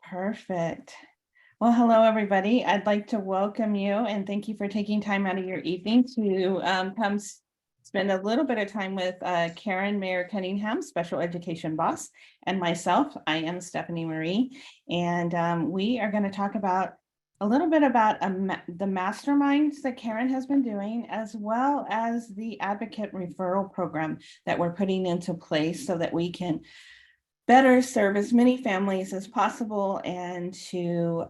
Perfect. Well, hello, everybody. I'd like to welcome you and thank you for taking time out of your evening to come spend a little bit of time with Karen Mayer Cunningham, Special Education Boss, and myself. I am Stephanie Marie, and we are going to talk about a little bit about the masterminds that Karen has been doing, as well as the advocate referral program that we're putting into place so that we can better serve as many families as possible and to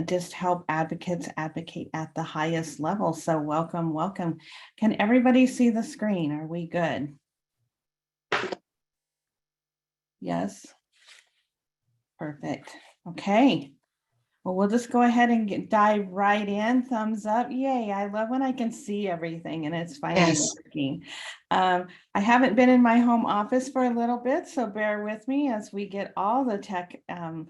just help advocates advocate at the highest level. So welcome, welcome. Can everybody see the screen? Are we good? Yes. Perfect. Okay. Well, we'll just go ahead and dive right in. Thumbs up. Yay. I love when I can see everything and it's finally working. I haven't been in my home office for a little bit, so bear with me as we get all the tech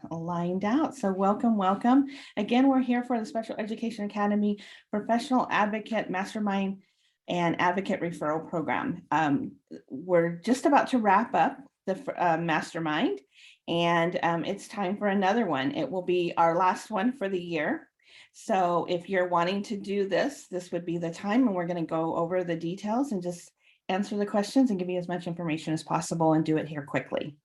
lined out. So welcome, welcome. Again, we're here for the Special Education Academy Professional Advocate Mastermind and Advocate Referral Program. We're just about to wrap up the Mastermind. And it's time for another one. It will be our last one for the year. So if you're wanting to do this, this would be the time, and we're going to go over the details and just answer the questions and give you as much information as possible and do it here quickly.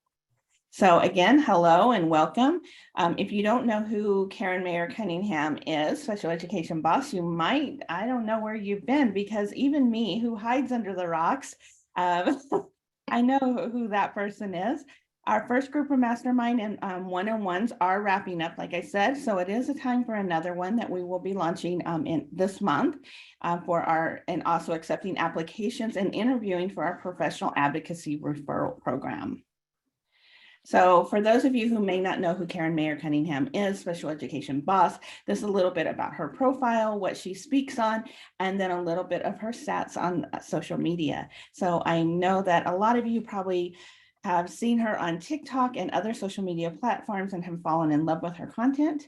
So again, hello and welcome. If you don't know who Karen Mayer Cunningham is, Special Education Boss, you might, I don't know where you've been, because even me, who hides under the rocks, I know who that person is. Our first group of mastermind and one-on-ones are wrapping up, like I said, so it is a time for another one that we will be launching in this month and also accepting applications and interviewing for our professional advocacy referral program. So for those of you who may not know who Karen Mayer Cunningham is, Special Education Boss, this is a little bit about her profile, what she speaks on, and then a little bit of her stats on social media. So I know that a lot of you probably have seen her on TikTok and other social media platforms and have fallen in love with her content.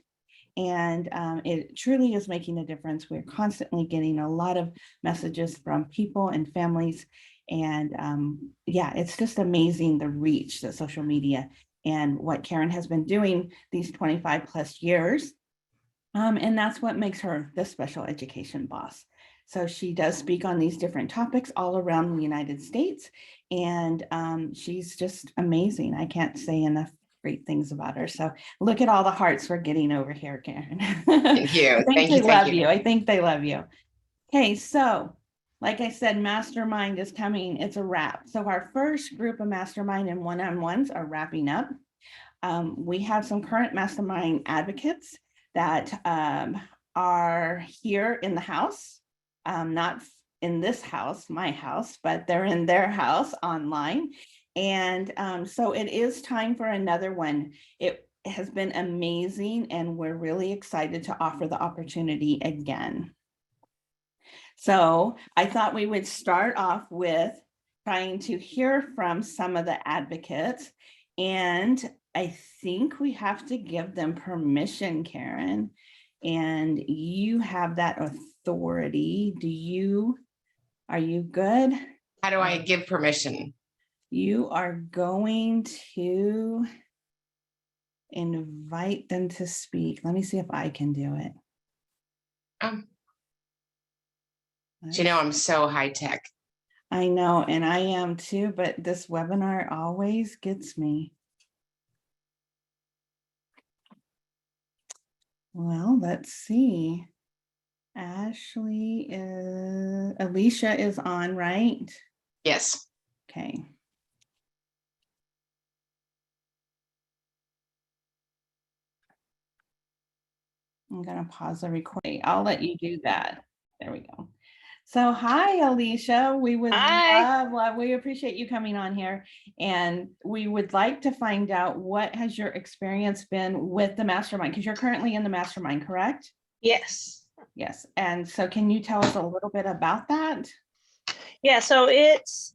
And it truly is making a difference. We're constantly getting a lot of messages from people and families. And yeah, it's just amazing the reach that social media and what Karen has been doing these 25 plus years. And that's what makes her the Special Education Boss. So she does speak on these different topics all around the United States. And she's just amazing. I can't say enough great things about her. So look at all the hearts we're getting over here, Karen. Thank you. I think they love you. I think they love you. Okay, so like I said, Mastermind is coming. It's a wrap. So our first group of Mastermind and one-on-ones are wrapping up. We have some current Mastermind advocates that are here in the house, not in this house, my house, but they're in their house online. And so it is time for another one. It has been amazing, and we're really excited to offer the opportunity again. So I thought we would start off with trying to hear from some of the advocates, and I think we have to give them permission, Karen, and you have that authority. Are you good? How do I give permission? You are going to invite them to speak. Let me see if I can do it. You know, I'm so high tech. I know, and I am too, but this webinar always gets me. Well, let's see. Alicia is on, right? Yes. Okay. I'm going to pause the recording. I'll let you do that. There we go. So hi, Alicia. We would we appreciate you coming on here, and we would like to find out what has your experience been with the Mastermind, because you're currently in the Mastermind, correct? Yes. Yes. And so can you tell us a little bit about that? Yeah, so it's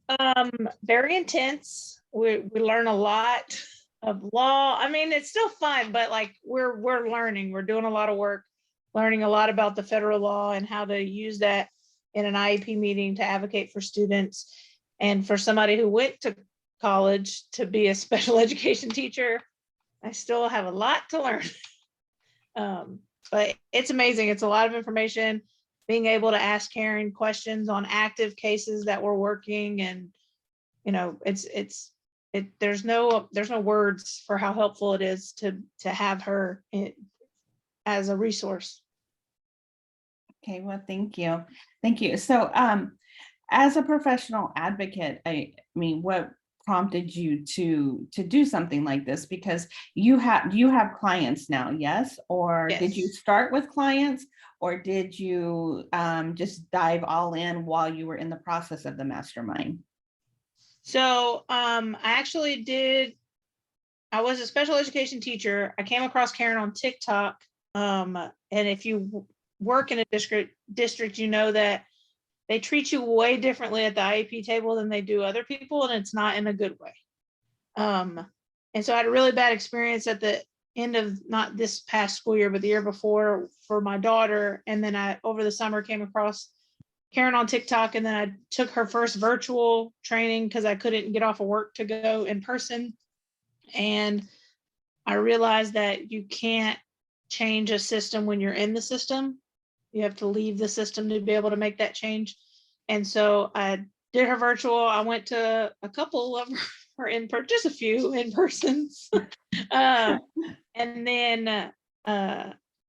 very intense. We learn a lot of law. I mean, it's still fun, but like we're learning. We're doing a lot of work, learning a lot about the federal law and how to use that in an IEP meeting to advocate for students. And for somebody who went to college to be a special education teacher. I still have a lot to learn. But it's amazing. It's a lot of information, being able to ask Karen questions on active cases that we're working, and there's no words for how helpful it is to have her as a resource. Okay, well, thank you. Thank you. So as a professional advocate, I mean, what prompted you to do something like this? Because you have clients now, yes? Or did you Yes. start with clients, or did you just dive all in while you were in the process of the mastermind? So I was a special education teacher. I came across Karen on TikTok. And if you work in a district, you know that they treat you way differently at the IEP table than they do other people, and it's not in a good way. And so I had a really bad experience at the end of not this past school year, but the year before for my daughter. And then I, over the summer, came across Karen on TikTok, and then I took her first virtual training because I couldn't get off of work to go in person. And I realized that you can't change a system when you're in the system. You have to leave the system to be able to make that change. And so I did her virtual. I went to a couple of her just a few in persons. And then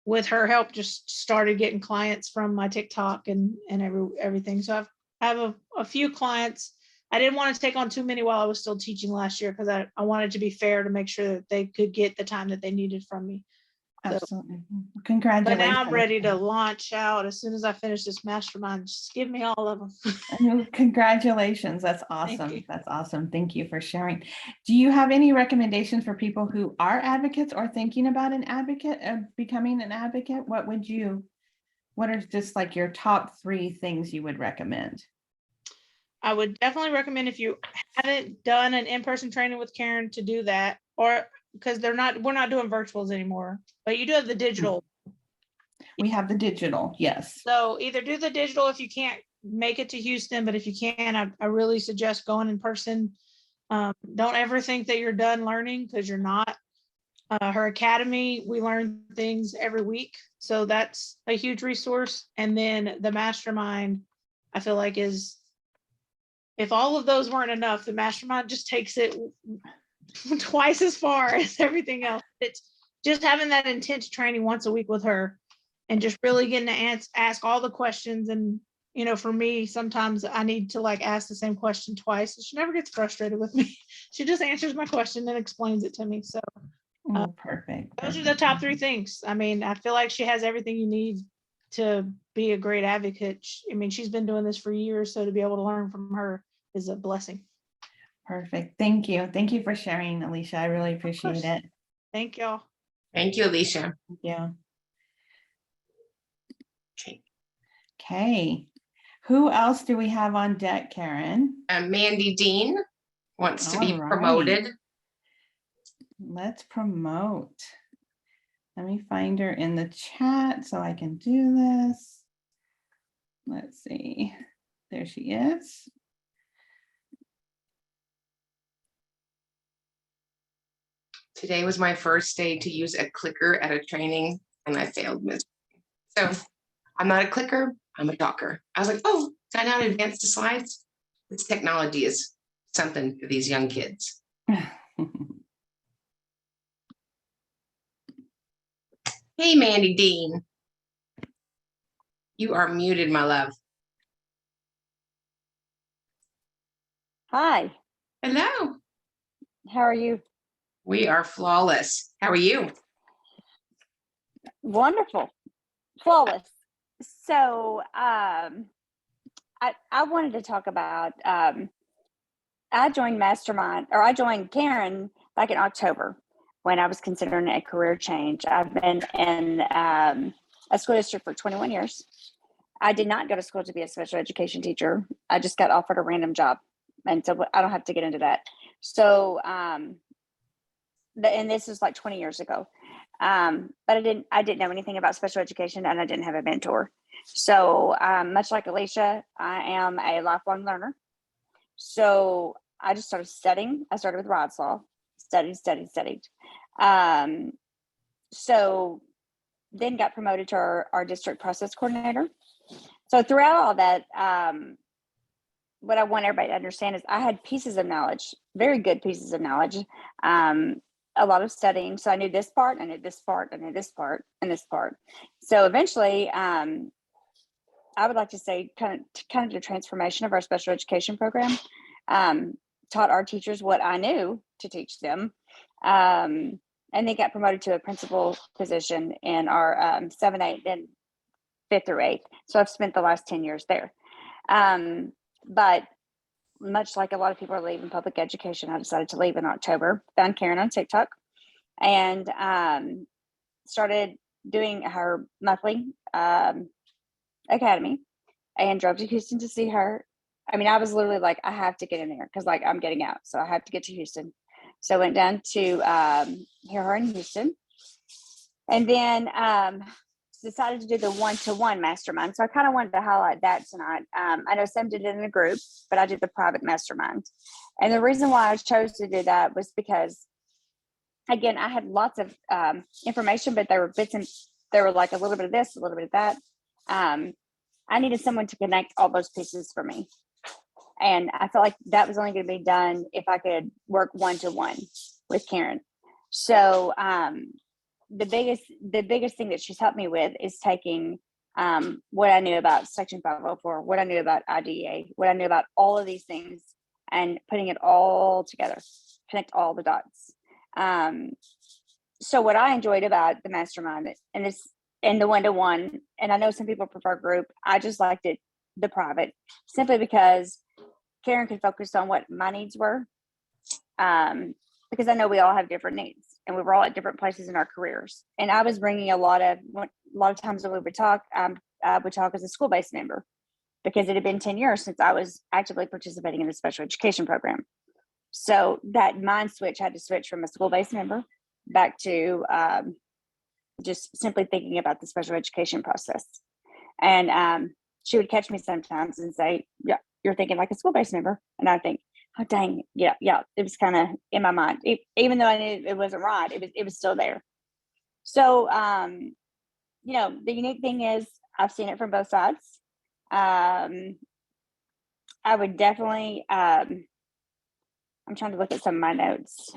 with her help, just started getting clients from my TikTok and everything. So I have a few clients. I didn't want to take on too many while I was still teaching last year, because I wanted to be fair to make sure that they could get the time that they needed from me. Absolutely. Congratulations. But now I'm ready to launch out as soon as I finish this mastermind. Just give me all of them. Congratulations. That's awesome. That's awesome. Thank you for sharing. Do you have any recommendations for people who are advocates or thinking about becoming an advocate? What are just like your top 3 things you would recommend? I would definitely recommend, if you haven't done an in-person training with Karen, to do that, or because we're not doing virtuals anymore, but you do have the digital. We have the digital, yes. So either do the digital if you can't make it to Houston, but if you can, I really suggest going in person. Don't ever think that you're done learning, because you're not. Her academy, we learn things every week, so that's a huge resource. And then the mastermind, I feel like, is, if all of those weren't enough, the mastermind just takes it twice as far as everything else. It's just having that intense training once a week with her, and just really getting to ask all the questions. And for me, sometimes I need to ask the same question twice. She never gets frustrated with me. She just answers my question and explains it to me. So perfect. Those are the top 3 things. I mean, I feel like she has everything you need to be a great advocate. I mean, she's been doing this for years, so to be able to learn from her is a blessing. Perfect. Thank you. Thank you for sharing, Alicia. I really appreciate it. Thank y'all. Thank you, Alicia. Thank you. Okay. Okay. Who else do we have on deck, Karen? Mandy Dean wants to be All right. promoted. Let's promote. Let me find her in the chat so I can do this. Let's see. There she is. Today was my first day to use a clicker at a training, and I failed miserably. So I'm not a clicker, I'm a talker. I was like, oh, can I not advance the slides? This technology is something for these young kids. Hey, Mandy Dean. You are muted, my love. Hi, Hello. how are you? We are flawless. How are you? Wonderful, flawless. So I wanted to talk about, I joined Mastermind, or I joined Karen back in October when I was considering a career change. I've been in a school district for 21 years. I did not go to school to be a special education teacher. I just got offered a random job. And so I don't have to get into that. So, and this is like 20 years ago. But I didn't know anything about special education, and I didn't have a mentor. So much like Alicia, I am a lifelong learner. So I just started studying. I started with Rod's Law, studied. So then got promoted to our district process coordinator. So throughout all that, what I want everybody to understand is I had pieces of knowledge, very good pieces of knowledge, a lot of studying. So I knew this part, I knew this part, I knew this part, and this part. So eventually, I would like to say kind of the transformation of our special education program, taught our teachers what I knew to teach them, and they got promoted to a principal position in our 7th, 8th, and 5th through 8th. So I've spent the last 10 years there. But much like a lot of people are leaving public education, I decided to leave in October, found Karen on TikTok, and started doing her monthly academy, and drove to Houston to see her. I mean, I was literally like, I have to get in there because like I'm getting out. So I have to get to Houston. So I went down to hear her in Houston, and then decided to do the one-to-one mastermind. So I kind of wanted to highlight that tonight. I know some did it in a group, but I did the private mastermind. And the reason why I chose to do that was because, again, I had lots of information, but there were bits and there were like a little bit of this, a little bit of that. I needed someone to connect all those pieces for me. And I felt like that was only going to be done if I could work one-to-one with Karen. So the biggest thing that she's helped me with is taking what I knew about Section 504, what I knew about IDEA, what I knew about all of these things, and putting it all together, connect all the dots. So what I enjoyed about the mastermind and the one-to-one, and I know some people prefer group, I just liked it, the private, simply because Karen could focus on what my needs were. Because I know we all have different needs and we were all at different places in our careers. And I was bringing a lot of times when we would talk, I would talk as a school-based member because it had been 10 years since I was actively participating in the special education program. So that mind switch had to switch from a school-based member back to just simply thinking about the special education process. And she would catch me sometimes and say, yeah, you're thinking like a school-based member. And I think, oh, dang, yeah. It was kind of in my mind. Even though I knew it wasn't right, it was still there. So, the unique thing is I've seen it from both sides. I would definitely, I'm trying to look at some of my notes.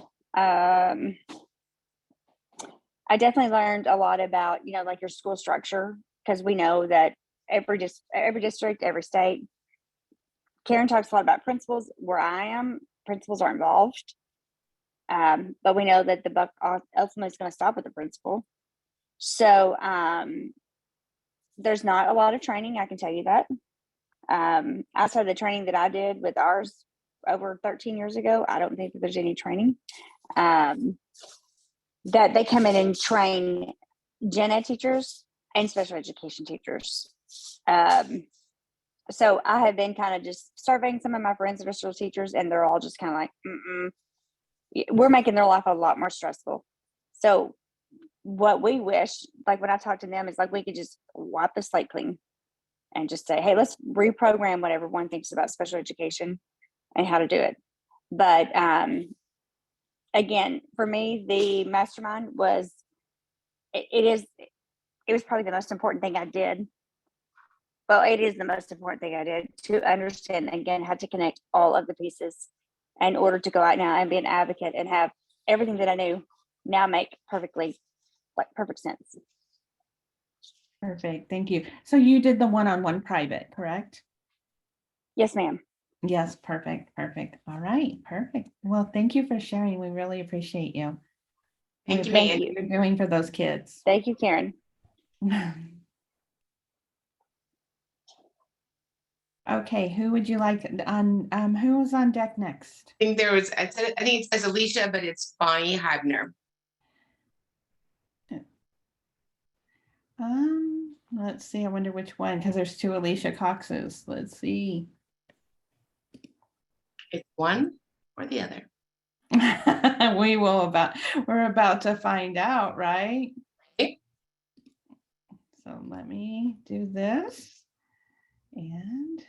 I definitely learned a lot about, like your school structure, because we know that every district, every state, Karen talks a lot about principals. Where I am, principals are involved. But we know that the buck ultimately is going to stop with the principal. So there's not a lot of training, I can tell you that. Outside of the training that I did with ours over 13 years ago, I don't think that there's any training. That they come in and train gen ed teachers and special education teachers. So I have been kind of just surveying some of my friends that are still teachers, and they're all just kind of like, we're making their life a lot more stressful. So what we wish, like when I talk to them, is like we could just wipe the slate clean and just say, hey, let's reprogram what everyone thinks about special education and how to do it. But again, for me, the mastermind was, it was probably the most important thing I did. Well, it is the most important thing I did, to understand, again, how to connect all of the pieces in order to go out now and be an advocate and have everything that I knew now make perfect sense. Perfect. Thank you. So you did the one-on-one private, correct? Yes, ma'am. Yes. Perfect. All right. Perfect. Well, thank you for sharing. We really appreciate you. Thank you, Thank Mandy. you. You're doing for those kids. Thank you, Karen. Okay, who would you like on, who's on deck next? I think I think it says Alicia, but it's Bonnie Habner. Let's see, I wonder which one, because there's two Alicia Coxes. Let's see. It's one or the other. We're about to find out, right? Okay. So let me do this. And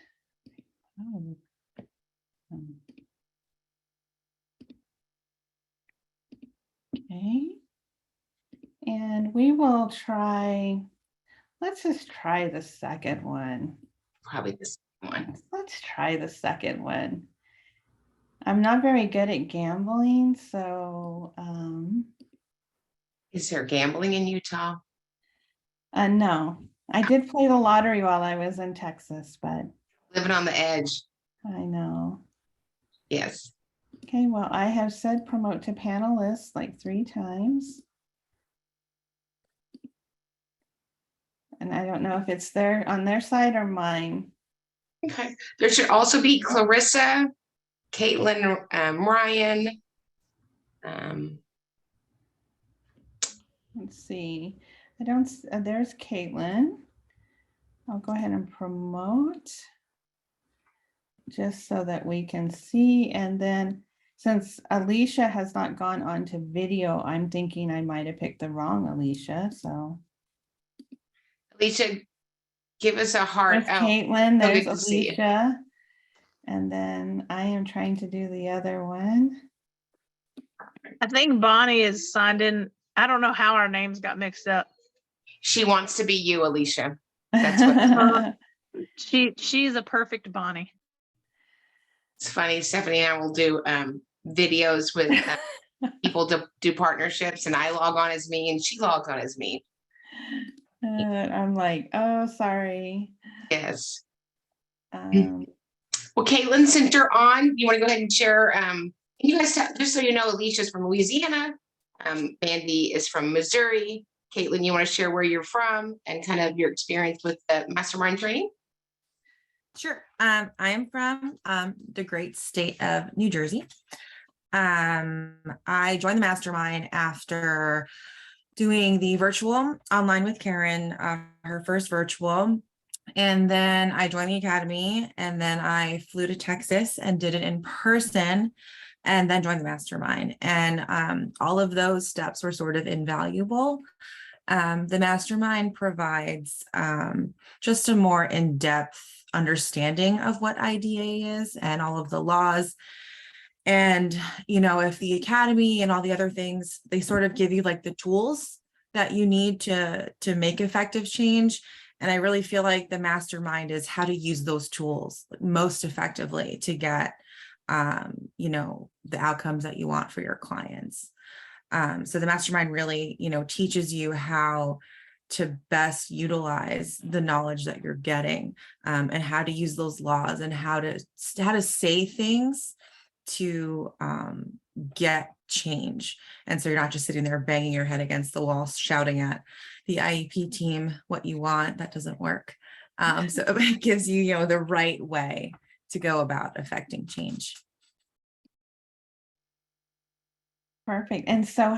Okay. And we will try, let's just try the second one. Probably this one. Let's try the second one. I'm not very good at gambling, so Is there gambling in Utah? no. I did play the lottery while I was in Texas, but Living on the edge. I know. Yes. Okay, well, I have said promote to panelists like 3 times. And I don't know if it's there on their side or mine. Okay. There should also be Clarissa, Caitlin, Ryan. Let's see. I don't, there's Caitlin. I'll go ahead and promote just so that we can see. And then since Alicia has not gone on to video, I'm thinking I might have picked the wrong Alicia. So Alicia, give us a heart. there's Oh, Caitlin, so there's good to see you. Alicia. And then I am trying to do the other one. I think Bonnie is signed in. I don't know how our names got mixed up. She wants to be you, Alicia. That's what She's a perfect Bonnie. it's funny. Stephanie and I will do videos with people to do partnerships, and I log on as me and she logs on as me. I'm like, oh, sorry. Yes. Um, Well, Caitlin, since you're on, you want to go ahead and share, you guys, just so you know, Alicia's from Louisiana. Mandy is from Missouri. Caitlin, you want to share where you're from and kind of your experience with the Mastermind training? Sure. I am from the great state of New Jersey. I joined the Mastermind after doing the virtual online with Karen, her first virtual. And then I joined the academy, and then I flew to Texas and did it in person, and then joined the Mastermind. And all of those steps were sort of invaluable. The Mastermind provides just a more in-depth understanding of what IDA is and all of the laws. And, you know, if the academy and all the other things, they sort of give you like the tools that you need to make effective change. And I really feel like the Mastermind is how to use those tools most effectively to get, you know, the outcomes that you want for your clients. So the Mastermind really, you know, teaches you how to best utilize the knowledge that you're getting, and how to use those laws and how to say things to get change. And so you're not just sitting there banging your head against the wall, shouting at the IEP team what you want. That doesn't work. So it gives you, you know, the right way to go about affecting change. Perfect. And so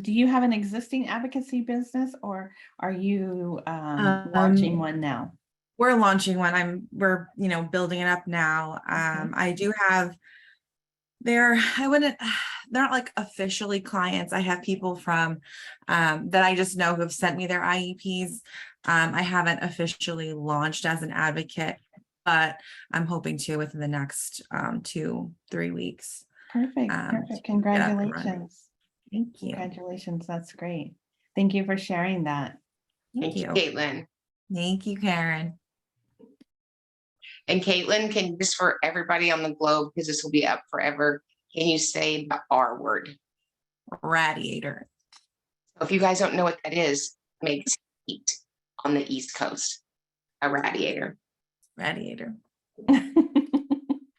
do you have an existing advocacy business, or are you launching one now? We're launching one. We're, you know, building it up now. I do have they're not like officially clients. I have people from that I just know who have sent me their IEPs. I haven't officially launched as an advocate, but I'm hoping to within the next 2-3 weeks. Perfect. Perfect. Congratulations. Thank you. Congratulations. That's great. Thank you for sharing that. Thank you, Caitlin. Thank you, Karen. And Caitlin, can just for everybody on the globe, because this will be up forever, can you say the R word? Radiator. So if you guys don't know what that is, it makes heat on the East Coast. A radiator. Radiator.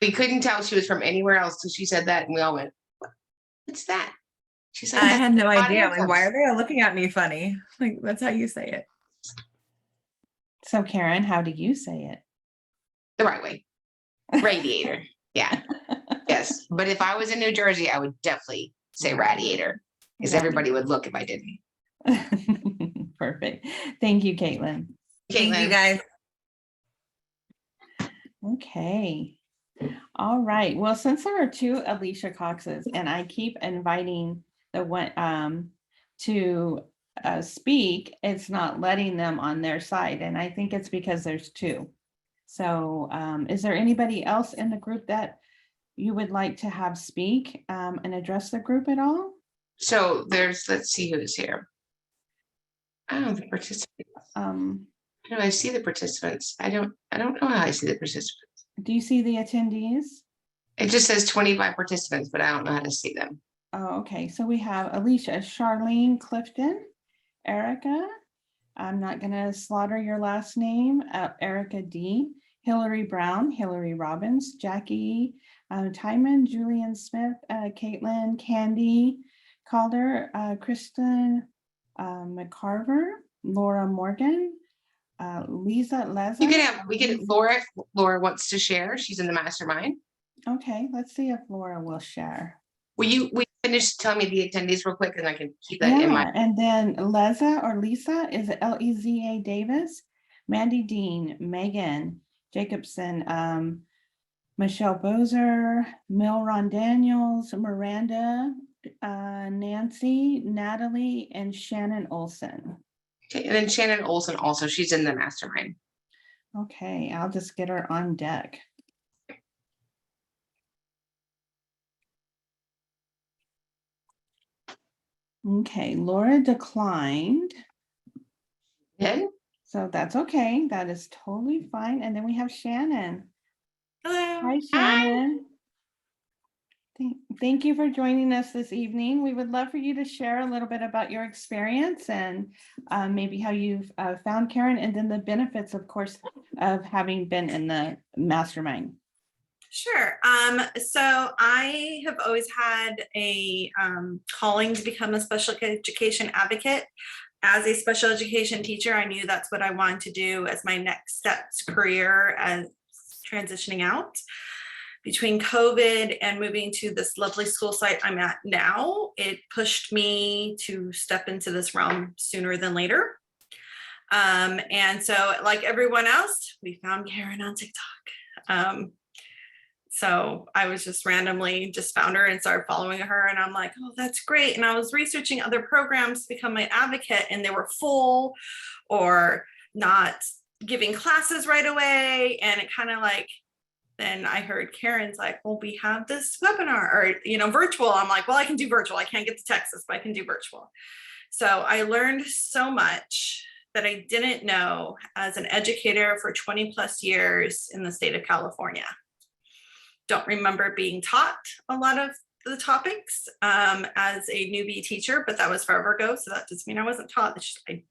We couldn't tell she was from anywhere else, so she said that, and we all went, "What's that?" She's like, I had no idea. Like, like, why are they looking at me funny? Like, that's how you say it. So Karen, how do you say it? The right way. Radiator. Yeah. Yes. But if I was in New Jersey, I would definitely say radiator, because everybody would look if I didn't. Perfect. Thank you, Caitlin. Thank you, guys. Okay. All right. Well, since there are 2 Alicia Coxes, and I keep inviting the one to speak, it's not letting them on their side. And I think it's because there's 2. So is there anybody else in the group that you would like to have speak and address the group at all? So let's see who's here. Oh, the participants. How do I see the participants? I don't know how I see the participants. Do you see the attendees? It just says 25 participants, but I don't know how to see them. Oh, okay. So we have Alicia, Charlene Clifton, Erica. I'm not going to slaughter your last name. Erica D. Hillary Brown, Hillary Robbins, Jackie Timon, Julian Smith, Caitlin, Candy Calder, Kristen McCarver, Laura Morgan, Lisa Leza. We could Laura wants to share. She's in the mastermind. Okay, let's see if Laura will share. Will you finish telling me the attendees real quick and I can keep that in mind? And then Leza or Lisa is Leza Davis, Mandy Dean, Megan Jacobson, Michelle Bozer, Milron Daniels, Miranda, Nancy, Natalie, and Shannon Olson. Okay, and then Shannon Olson also, she's in the mastermind. Okay, I'll just get her on deck. Okay, Laura declined. Good. So that's okay. That is totally fine. And then we have Shannon. Hello. Hi, Shannon. Thank you for joining us this evening. We would love for you to share a little bit about your experience and maybe how you've found Karen, and then the benefits, of course, of having been in the mastermind. Sure. So I have always had a calling to become a special education advocate. As a special education teacher, I knew that's what I wanted to do as my next steps career as transitioning out. Between COVID and moving to this lovely school site I'm at now, it pushed me to step into this realm sooner than later. And so like everyone else, we found Karen on TikTok. So I was just randomly just found her and started following her, and I'm like, oh, that's great. And I was researching other programs to become an advocate, and they were full or not giving classes right away. And it kind of like, then I heard Karen's like, well, we have this webinar or, virtual. I'm like, well, I can do virtual. I can't get to Texas, but I can do virtual. So I learned so much that I didn't know as an educator for 20 plus years in the state of California. Don't remember being taught a lot of the topics as a newbie teacher, but that was forever ago. So that doesn't mean I wasn't taught. It's just, I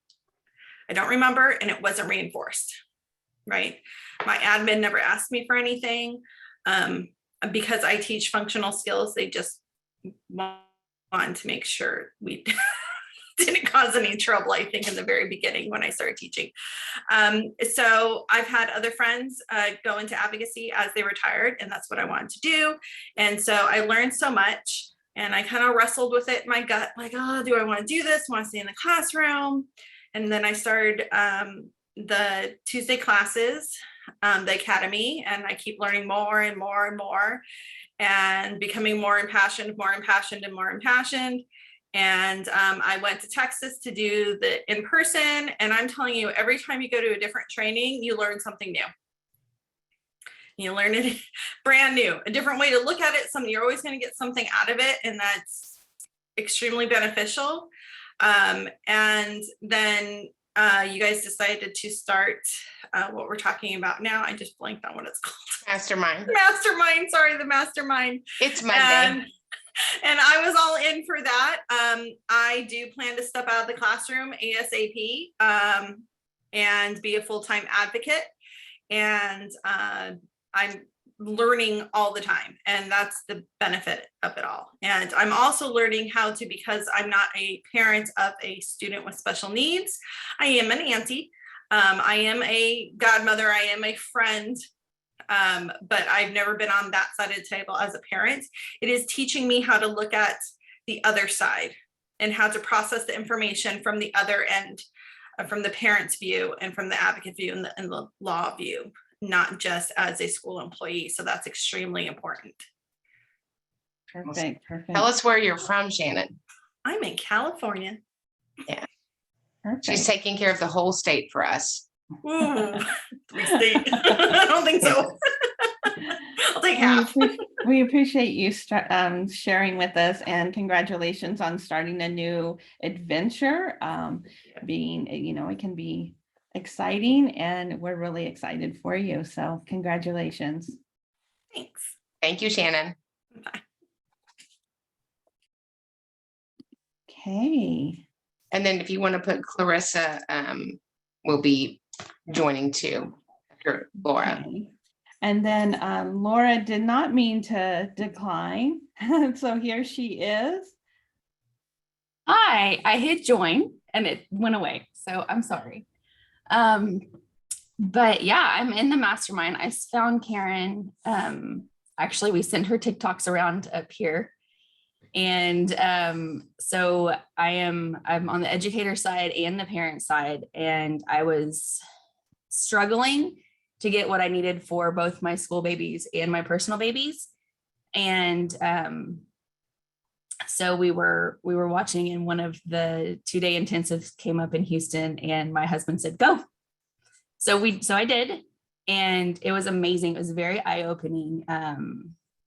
don't remember, and it wasn't reinforced, right? My admin never asked me for anything. Because I teach functional skills, they just want to make sure we didn't cause any trouble, I think, in the very beginning when I started teaching. So I've had other friends go into advocacy as they retired, and that's what I wanted to do. And so I learned so much, and I kind of wrestled with it in my gut, like, oh, do I want to do this? Want to stay in the classroom? And then I started the Tuesday classes, the academy, and I keep learning more and more and more, and becoming more impassioned. And I went to Texas to do the in-person, and I'm telling you, every time you go to a different training, you learn something new. You learn it brand new, a different way to look at it. You're always going to get something out of it, and that's extremely beneficial. And then you guys decided to start what we're talking about now. I just blanked on what it's called. Mastermind. Mastermind. Sorry, the mastermind. It's Monday. And I was all in for that. I do plan to step out of the classroom ASAP and be a full-time advocate. And I'm learning all the time. And that's the benefit of it all. And I'm also learning how to, because I'm not a parent of a student with special needs, I am an auntie. I am a godmother. I am a friend. But I've never been on that side of the table as a parent. It is teaching me how to look at the other side and how to process the information from the other end, from the parent's view and from the advocate view and the law view, not just as a school employee. So that's extremely important. Perfect. Tell us where you're from, Shannon. I'm in California. Yeah. Perfect. She's taking care of the whole state for us. Ooh, 3 state. I don't think so. I'll take half. We appreciate you sharing with us, and congratulations on starting a new adventure. Being, it can be exciting, and we're really excited for you. So congratulations. Thanks. Thank you, Shannon. Bye. Okay. And then if you want to put Clarissa, will be joining too after Laura. Okay. And then Laura did not mean to decline. So here she is. Hi, I hit join and it went away. So I'm sorry. But yeah, I'm in the mastermind. I found Karen. Actually, we sent her TikToks around up here. And so I'm on the educator side and the parent side. And I was struggling to get what I needed for both my school babies and my personal babies. And so we were watching, and one of the 2-day intensives came up in Houston, and my husband said, go. So I did, and it was amazing. It was very eye-opening,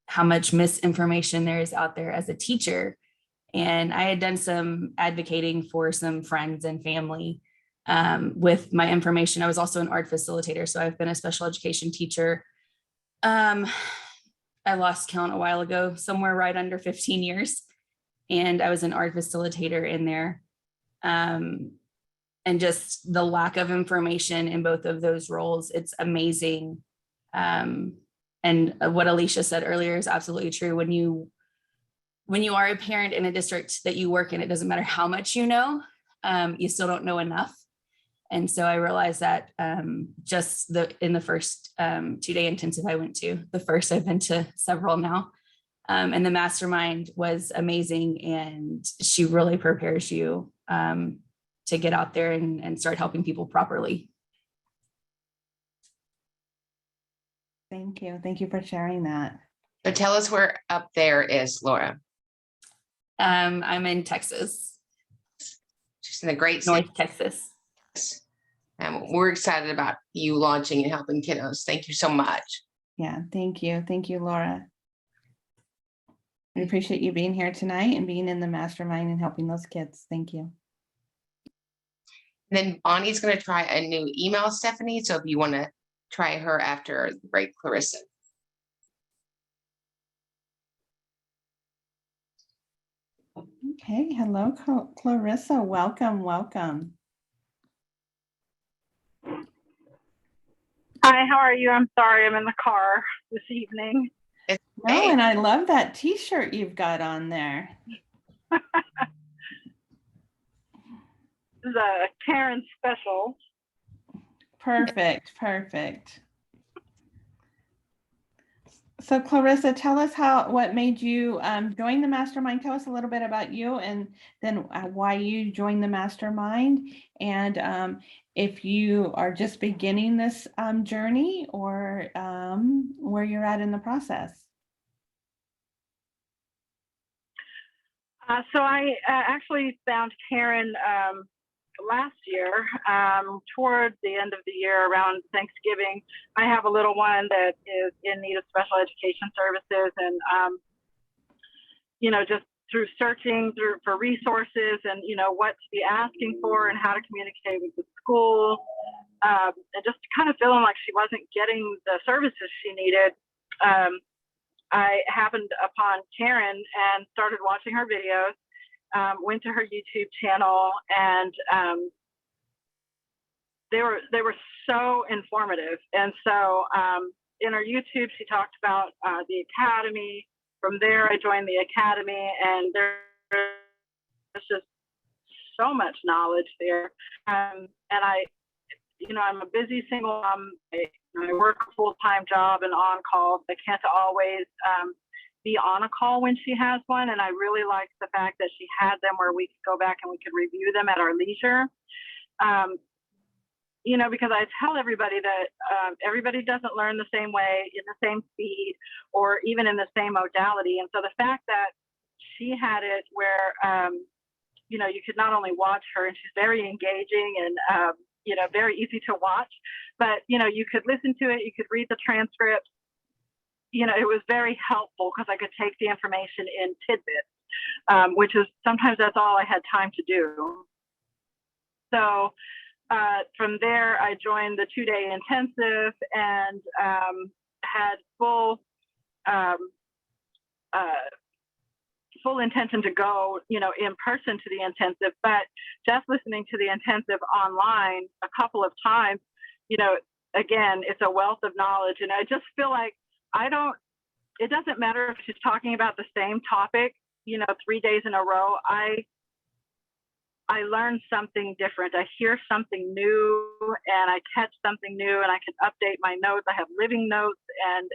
how much misinformation there is out there as a teacher. And I had done some advocating for some friends and family with my information. I was also an art facilitator, so I've been a special education teacher. I lost count a while ago, somewhere right under 15 years. And I was an art facilitator in there. And just the lack of information in both of those roles, it's amazing. And what Alicia said earlier is absolutely true. When you are a parent in a district that you work in, it doesn't matter how much you know, you still don't know enough. And so I realized that just in the first 2-day intensive I went to, the first I've been to several now, and the mastermind was amazing. And she really prepares you to get out there and start helping people properly. Thank you. Thank you for sharing that. So tell us where up there is, Laura. I'm in Texas, She's in the great city. North Texas. We're excited about you launching and helping kiddos. Thank you so much. Yeah, thank you. Thank you, Laura. We appreciate you being here tonight and being in the mastermind and helping those kids. Thank you. And then Bonnie's going to try a new email, Stephanie. So if you want to try her after the break, Clarissa. Okay. Hello, Clarissa. Welcome. Welcome. Hi, how are you? I'm sorry, I'm in the car this evening. No, and I love that t-shirt you've got on there. This is a Karen special. Perfect. Perfect. So Clarissa, tell us what made you join the mastermind. Tell us a little bit about you, and then why you joined the mastermind, and if you are just beginning this journey, or where you're at in the process. So I actually found Karen last year, toward the end of the year, around Thanksgiving. I have a little one that is in need of special education services, and just through searching for resources and what to be asking for and how to communicate with the school, and just kind of feeling like she wasn't getting the services she needed. I happened upon Karen and started watching her videos. Went to her YouTube channel, and they were so informative. And so in her YouTube, she talked about the academy. From there, I joined the academy, and there's just so much knowledge there. And I'm a busy single mom. I work a full-time job and on call. I can't always be on a call when she has one. And I really liked the fact that she had them where we could go back and we could review them at our leisure. Because I tell everybody that everybody doesn't learn the same way, in the same speed, or even in the same modality. And so the fact that she had it where, you could not only watch her, and she's very engaging and, very easy to watch, but, you could listen to it, you could read the transcripts. it was very helpful because I could take the information in tidbits, which is sometimes that's all I had time to do. So from there, I joined the 2-day intensive and had full intention to go, in person to the intensive, but just listening to the intensive online a couple of times, again, it's a wealth of knowledge. And I just feel like it doesn't matter if she's talking about the same topic, 3 days in a row. I learn something different. I hear something new and I catch something new and I can update my notes. I have living notes and,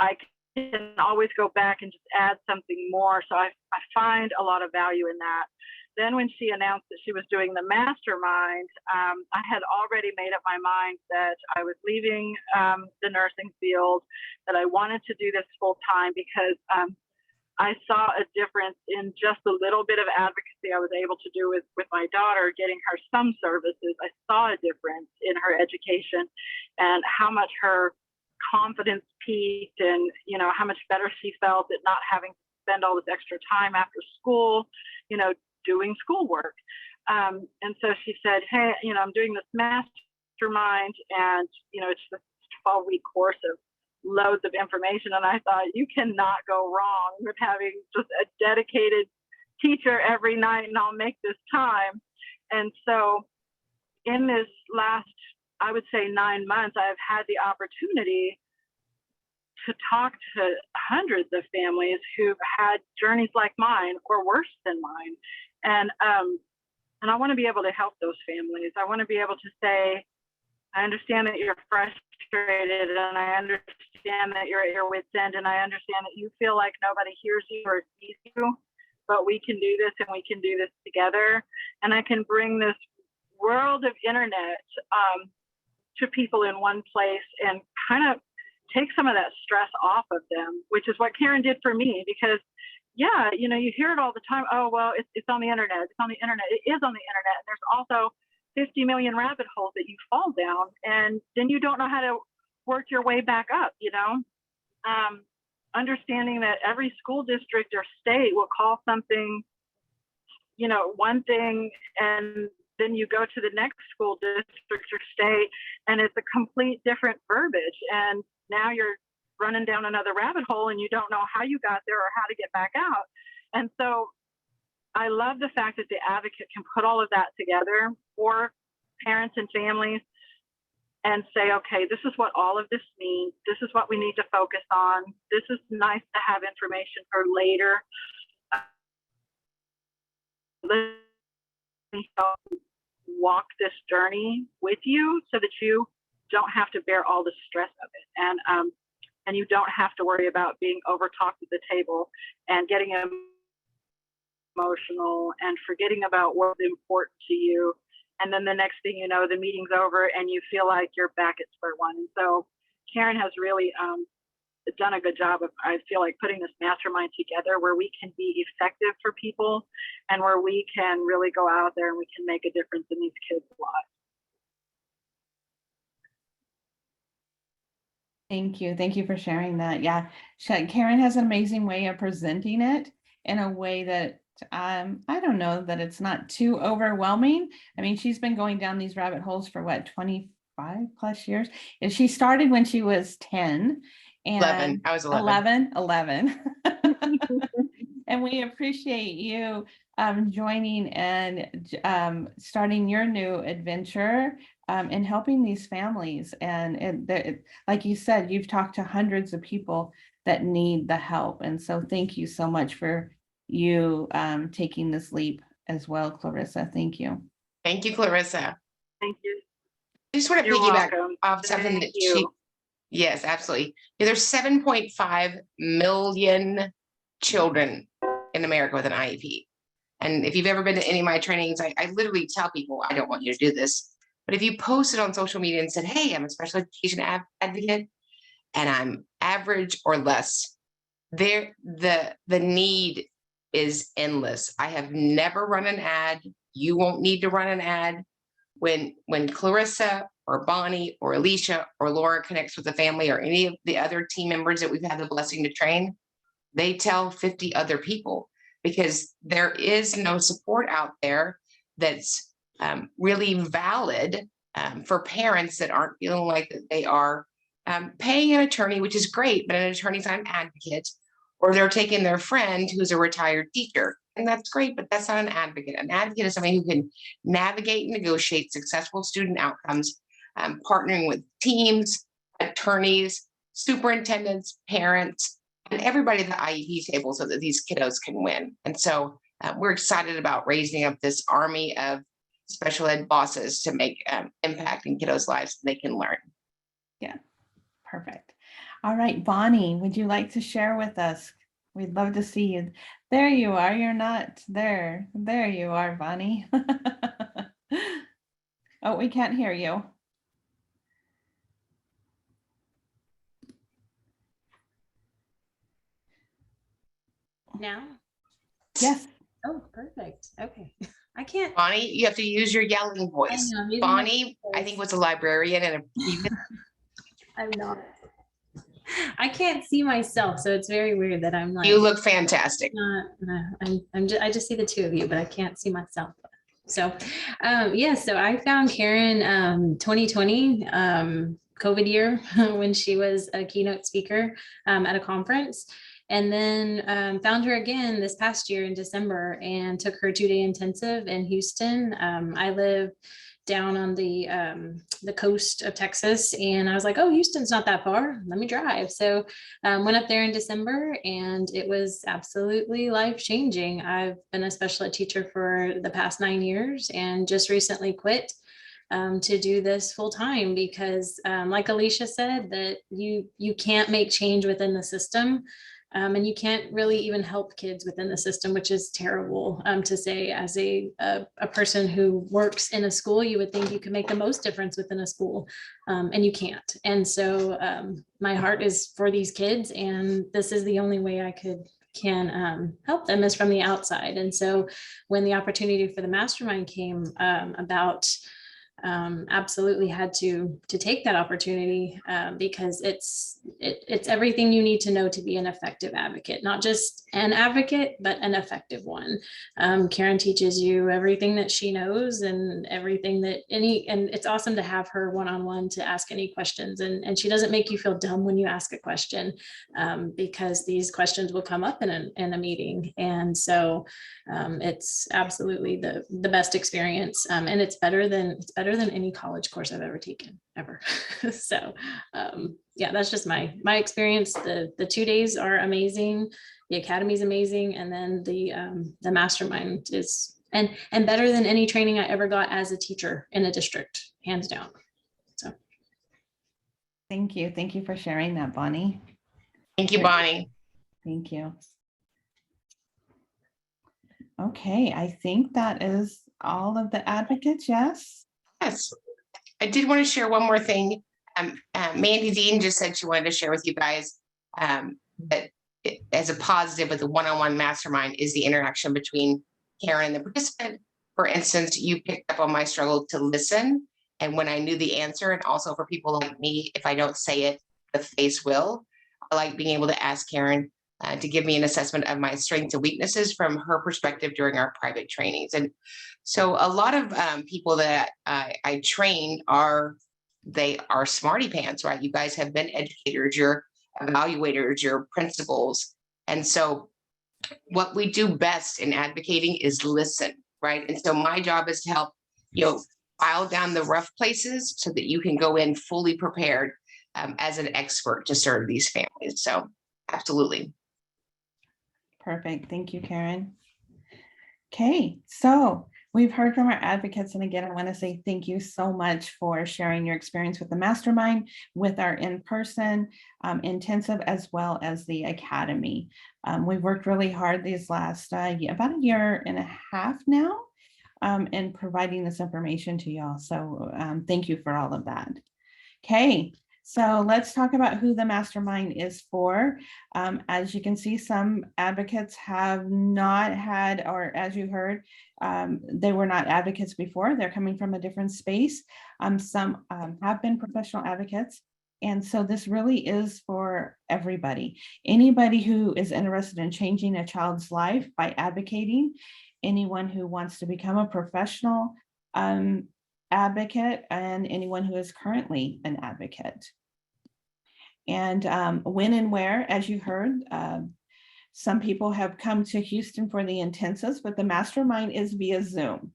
I can always go back and just add something more. So I find a lot of value in that. Then when she announced that she was doing the Mastermind, I had already made up my mind that I was leaving the nursing field, that I wanted to do this full time because I saw a difference in just a little bit of advocacy I was able to do with my daughter, getting her some services. I saw a difference in her education and how much her confidence peaked and, how much better she felt at not having to spend all this extra time after school, doing schoolwork. And so she said, hey, I'm doing this Mastermind and, it's this 12-week course of loads of information. And I thought, you cannot go wrong with having just a dedicated teacher every night and I'll make this time. And so in this last, I would say 9 months, I've had the opportunity to talk to hundreds of families who've had journeys like mine or worse than mine. And I want to be able to help those families. I want to be able to say, I understand that you're frustrated and I understand that you're at your wit's end and I understand that you feel like nobody hears you or sees you, but we can do this and we can do this together. And I can bring this world of internet to people in one place and kind of take some of that stress off of them, which is what Karen did for me. Because yeah, you hear it all the time. Oh, well, it's on the internet. It's on the internet. It is on the internet. And there's also 50 million rabbit holes that you fall down and then you don't know how to work your way back up, understanding that every school district or state will call something, one thing, and then you go to the next school district or state and it's a complete different verbiage. And now you're running down another rabbit hole and you don't know how you got there or how to get back out. And so I love the fact that the advocate can put all of that together for parents and families and say, okay, this is what all of this means. This is what we need to focus on. This is nice to have information for later. Let me help walk this journey with you so that you don't have to bear all the stress of it. And you don't have to worry about being over-talked at the table and getting emotional and forgetting about what's important to you. And then the next thing you know, the meeting's over and you feel like you're back at square one. And so Karen has really done a good job of, I feel like, putting this mastermind together where we can be effective for people and where we can really go out there and we can make a difference in these kids' lives. Thank you. Thank you for sharing that. Yeah, Karen has an amazing way of presenting it in a way that I don't know that it's not too overwhelming. I mean, she's been going down these rabbit holes for what, 25 plus years? And she started when she was 10 and 11. I was 11. 11. And we appreciate you joining and starting your new adventure and helping these families. And like you said, you've talked to hundreds of people that need the help. And so thank you so much for you taking this leap as well, Clarissa. Thank you. Thank you, Clarissa. Thank you. I just want to You're piggyback welcome. off something Thank that you. yes, absolutely. Yeah, there's 7.5 million children in America with an IEP. And if you've ever been to any of my trainings, I literally tell people, I don't want you to do this. But if you posted on social media and said, hey, I'm a special education advocate and I'm average or less, the need is endless. I have never run an ad. You won't need to run an ad. When Clarissa or Bonnie or Alicia or Laura connects with the family or any of the other team members that we've had the blessing to train, they tell 50 other people, because there is no support out there that's really valid for parents that aren't feeling like that they are paying an attorney, which is great, but an attorney's not an advocate, or they're taking their friend who's a retired teacher. And that's great, but that's not an advocate. An advocate is somebody who can navigate and negotiate successful student outcomes, partnering with teams, attorneys, superintendents, parents, and everybody at the IEP table so that these kiddos can win. And so we're excited about raising up this army of special ed bosses to make impact in kiddos' lives so they can learn. Yeah, perfect. All right, Bonnie, would you like to share with us? We'd love to see you. There you are. You're not there. There you are, Bonnie. Oh, we can't hear you. Now? Yes. Oh, perfect. Okay. I can't. Bonnie, you have to use your yelling voice. know, I'm using my Bonnie, I voice. think, was a librarian and I'm not. I can't see myself, so it's very weird that I'm like. you look fantastic. I just see the two of you, but I can't see myself. So, yeah. So I found Karen 2020 COVID year when she was a keynote speaker at a conference. And then found her again this past year in December and took her 2-day intensive in Houston. I live down on the coast of Texas, and I was like, oh, Houston's not that far. Let me drive. So went up there in December, and it was absolutely life-changing. I've been a special ed teacher for the past 9 years and just recently quit to do this full time because like Alicia said, that you can't make change within the system. And you can't really even help kids within the system, which is terrible to say. As a person who works in a school, you would think you can make the most difference within a school, and you can't. And so my heart is for these kids, and this is the only way I can help them is from the outside. And so when the opportunity for the mastermind came about, absolutely had to take that opportunity because it's everything you need to know to be an effective advocate, not just an advocate, but an effective one. Karen teaches you everything that she knows and everything that and it's awesome to have her one-on-one to ask any questions. And she doesn't make you feel dumb when you ask a question because these questions will come up in a meeting. And so it's absolutely the best experience. And it's better than any college course I've ever taken, ever. So yeah, that's just my experience. The 2 days are amazing. The academy is amazing. And then the mastermind is and better than any training I ever got as a teacher in a district, hands down. So Thank you. Thank you for sharing that, Bonnie. Thank you, Bonnie. Thank you. Okay, I think that is all of the advocates, yes? Yes. I did want to share one more thing. Mandy Dean just said she wanted to share with you guys that as a positive with the one-on-one mastermind is the interaction between Karen and the participant. For instance, you picked up on my struggle to listen. And when I knew the answer, and also for people like me, if I don't say it, the face will. I like being able to ask Karen to give me an assessment of my strengths and weaknesses from her perspective during our private trainings. And so a lot of people that I train they are smarty pants, right? You guys have been educators, you're evaluators, you're principals. And so what we do best in advocating is listen, right? And so my job is to help, file down the rough places so that you can go in fully prepared as an expert to serve these families. So absolutely. Perfect. Thank you, Karen. Okay, so we've heard from our advocates. And again, I want to say thank you so much for sharing your experience with the mastermind, with our in-person intensive, as well as the academy. We've worked really hard these last about a year and a half now in providing this information to y'all. So thank you for all of that. Okay, So let's talk about who the mastermind is for. As you can see, some advocates have not had, or as you heard, they were not advocates before. They're coming from a different space. Some have been professional advocates. And so this really is for everybody. Anybody who is interested in changing a child's life by advocating, anyone who wants to become a professional advocate, and anyone who is currently an advocate. And when and where, as you heard, some people have come to Houston for the intensives, but the mastermind is via Zoom.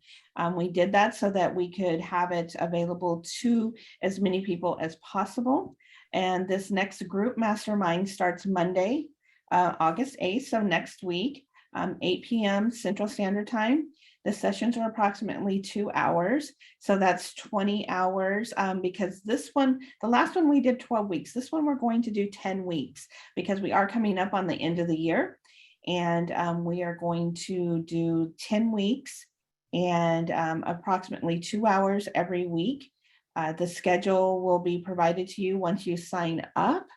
We did that so that we could have it available to as many people as possible. And this next group mastermind starts Monday, August 8th, so next week, 8 p.m. Central Standard Time. The sessions are approximately 2 hours. So that's 20 hours because this one, the last one we did 12 weeks. This one we're going to do 10 weeks because we are coming up on the end of the year. And we are going to do 10 weeks and approximately 2 hours every week. The schedule will be provided to you once you sign up.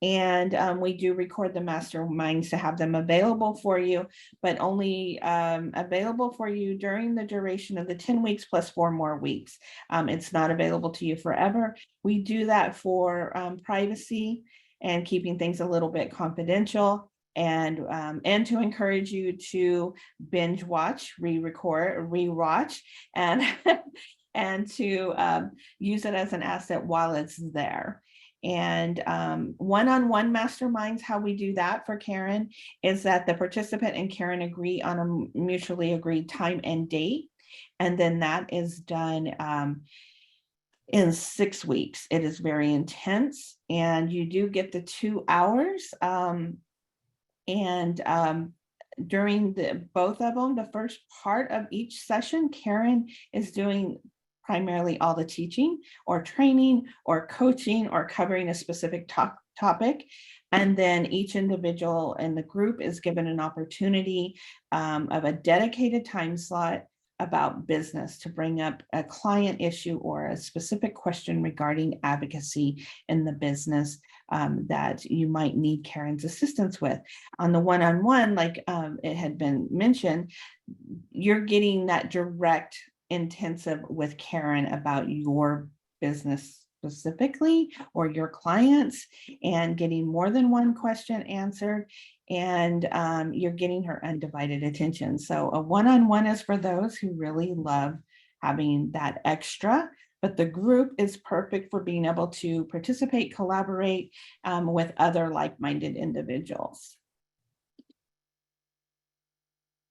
And we do record the masterminds to have them available for you, but only available for you during the duration of the 10 weeks plus 4 more weeks. It's not available to you forever. We do that for privacy and keeping things a little bit confidential, and to encourage you to binge watch, re-record, rewatch, and and to use it as an asset while it's there. And one-on-one masterminds, how we do that for Karen is that the participant and Karen agree on a mutually agreed time and date. And then that is done in 6 weeks. It is very intense and you do get the 2 hours. During both of them, the first part of each session, Karen is doing primarily all the teaching or training or coaching or covering a specific topic. And then each individual in the group is given an opportunity of a dedicated time slot about business to bring up a client issue or a specific question regarding advocacy in the business that you might need Karen's assistance with. On the one-on-one, like it had been mentioned, you're getting that direct intensive with Karen about your business specifically or your clients and getting more than one question answered, and you're getting her undivided attention. So a one-on-one is for those who really love having that extra, but the group is perfect for being able to participate, collaborate with other like-minded individuals.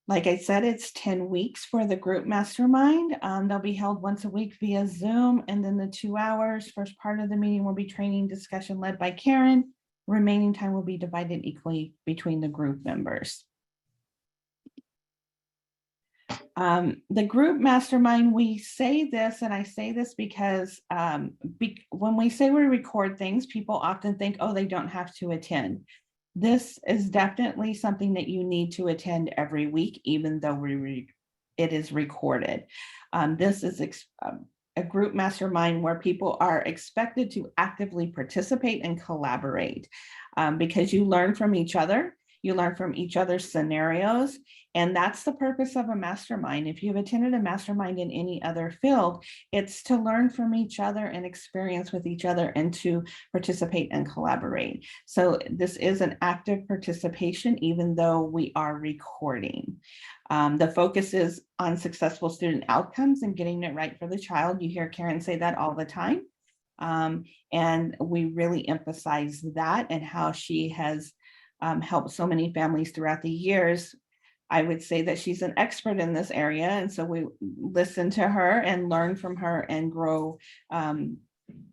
Like I said, it's 10 weeks for the group mastermind. They'll be held once a week via Zoom, and then the 2 hours, first part of the meeting will be training discussion led by Karen. Remaining time will be divided equally between the group members. The group mastermind, we say this, and I say this because when we say we record things, people often think, oh, they don't have to attend. This is definitely something that you need to attend every week, even though it is recorded. This is a group mastermind where people are expected to actively participate and collaborate because you learn from each other. You learn from each other's scenarios, and that's the purpose of a mastermind. If you've attended a mastermind in any other field, it's to learn from each other and experience with each other and to participate and collaborate. So this is an active participation, even though we are recording. The focus is on successful student outcomes and getting it right for the child. You hear Karen say that all the time. And we really emphasize that and how she has helped so many families throughout the years. I would say that she's an expert in this area. And so we listen to her and learn from her and grow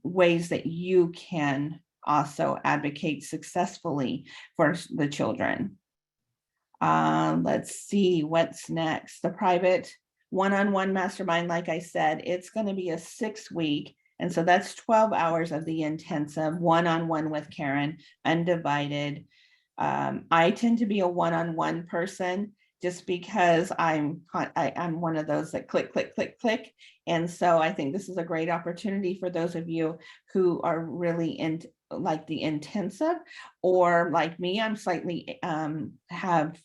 ways that you can also advocate successfully for the children. Let's see what's next. The private one-on-one mastermind, like I said, it's going to be a 6-week. And so that's 12 hours of the intensive one-on-one with Karen, undivided. I tend to be a one-on-one person just because I'm one of those that click, click, click, click. And so I think this is a great opportunity for those of you who are really in like the intensive, or like me, I'm slightly have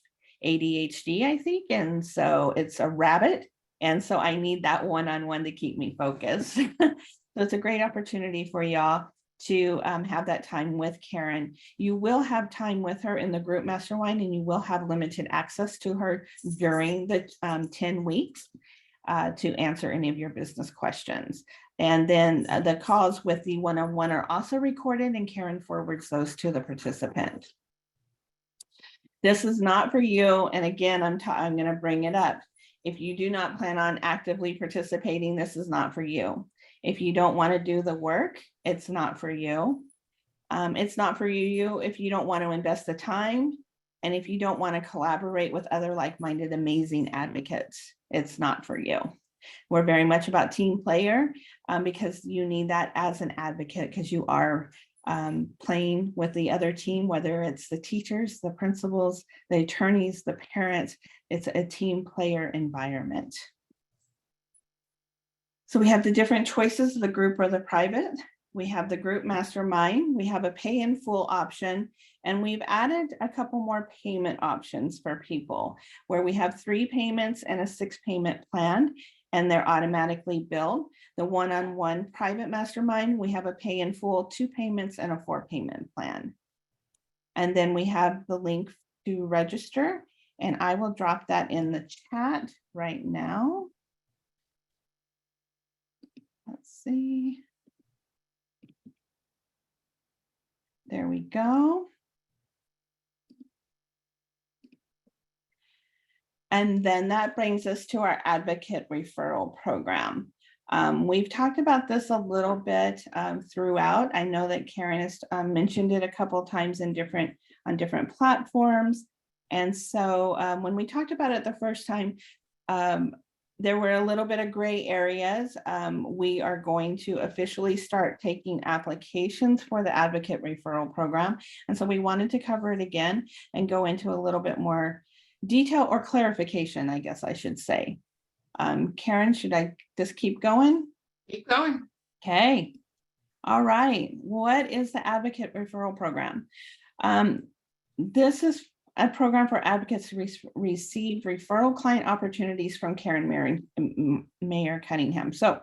ADHD, I think. And so it's a rabbit. And so I need that one-on-one to keep me focused. So it's a great opportunity for y'all to have that time with Karen. You will have time with her in the group mastermind, and you will have limited access to her during the 10 weeks to answer any of your business questions. And then the calls with the one-on-one are also recorded, and Karen forwards those to the participant. This is not for you. And again, I'm going to bring it up. If you do not plan on actively participating, this is not for you. If you don't want to do the work, it's not for you. It's not for you if you don't want to invest the time, and if you don't want to collaborate with other like-minded, amazing advocates, it's not for you. We're very much about team player because you need that as an advocate, because you are playing with the other team, whether it's the teachers, the principals, the attorneys, the parents. It's a team player environment. So we have the different choices, the group or the private. We have the group mastermind. We have a pay in full option, and we've added a couple more payment options for people where we have 3 payments and a 6 payment plan, and they're automatically billed. The one-on-one private mastermind, we have a pay in full, 2 payments and a 4 payment plan. And then we have the link to register, and I will drop that in the chat right now. Let's see. There we go. And then that brings us to our advocate referral program. We've talked about this a little bit throughout. I know that Karen has mentioned it a couple of times on different platforms. And so when we talked about it the first time, there were a little bit of gray areas. We are going to officially start taking applications for the advocate referral program. And so we wanted to cover it again and go into a little bit more detail or clarification, I guess I should say. Karen, should I just keep going? Keep going. Okay. All right. What is the advocate referral program? This is a program for advocates to receive referral client opportunities from Karen Mayer Cunningham. So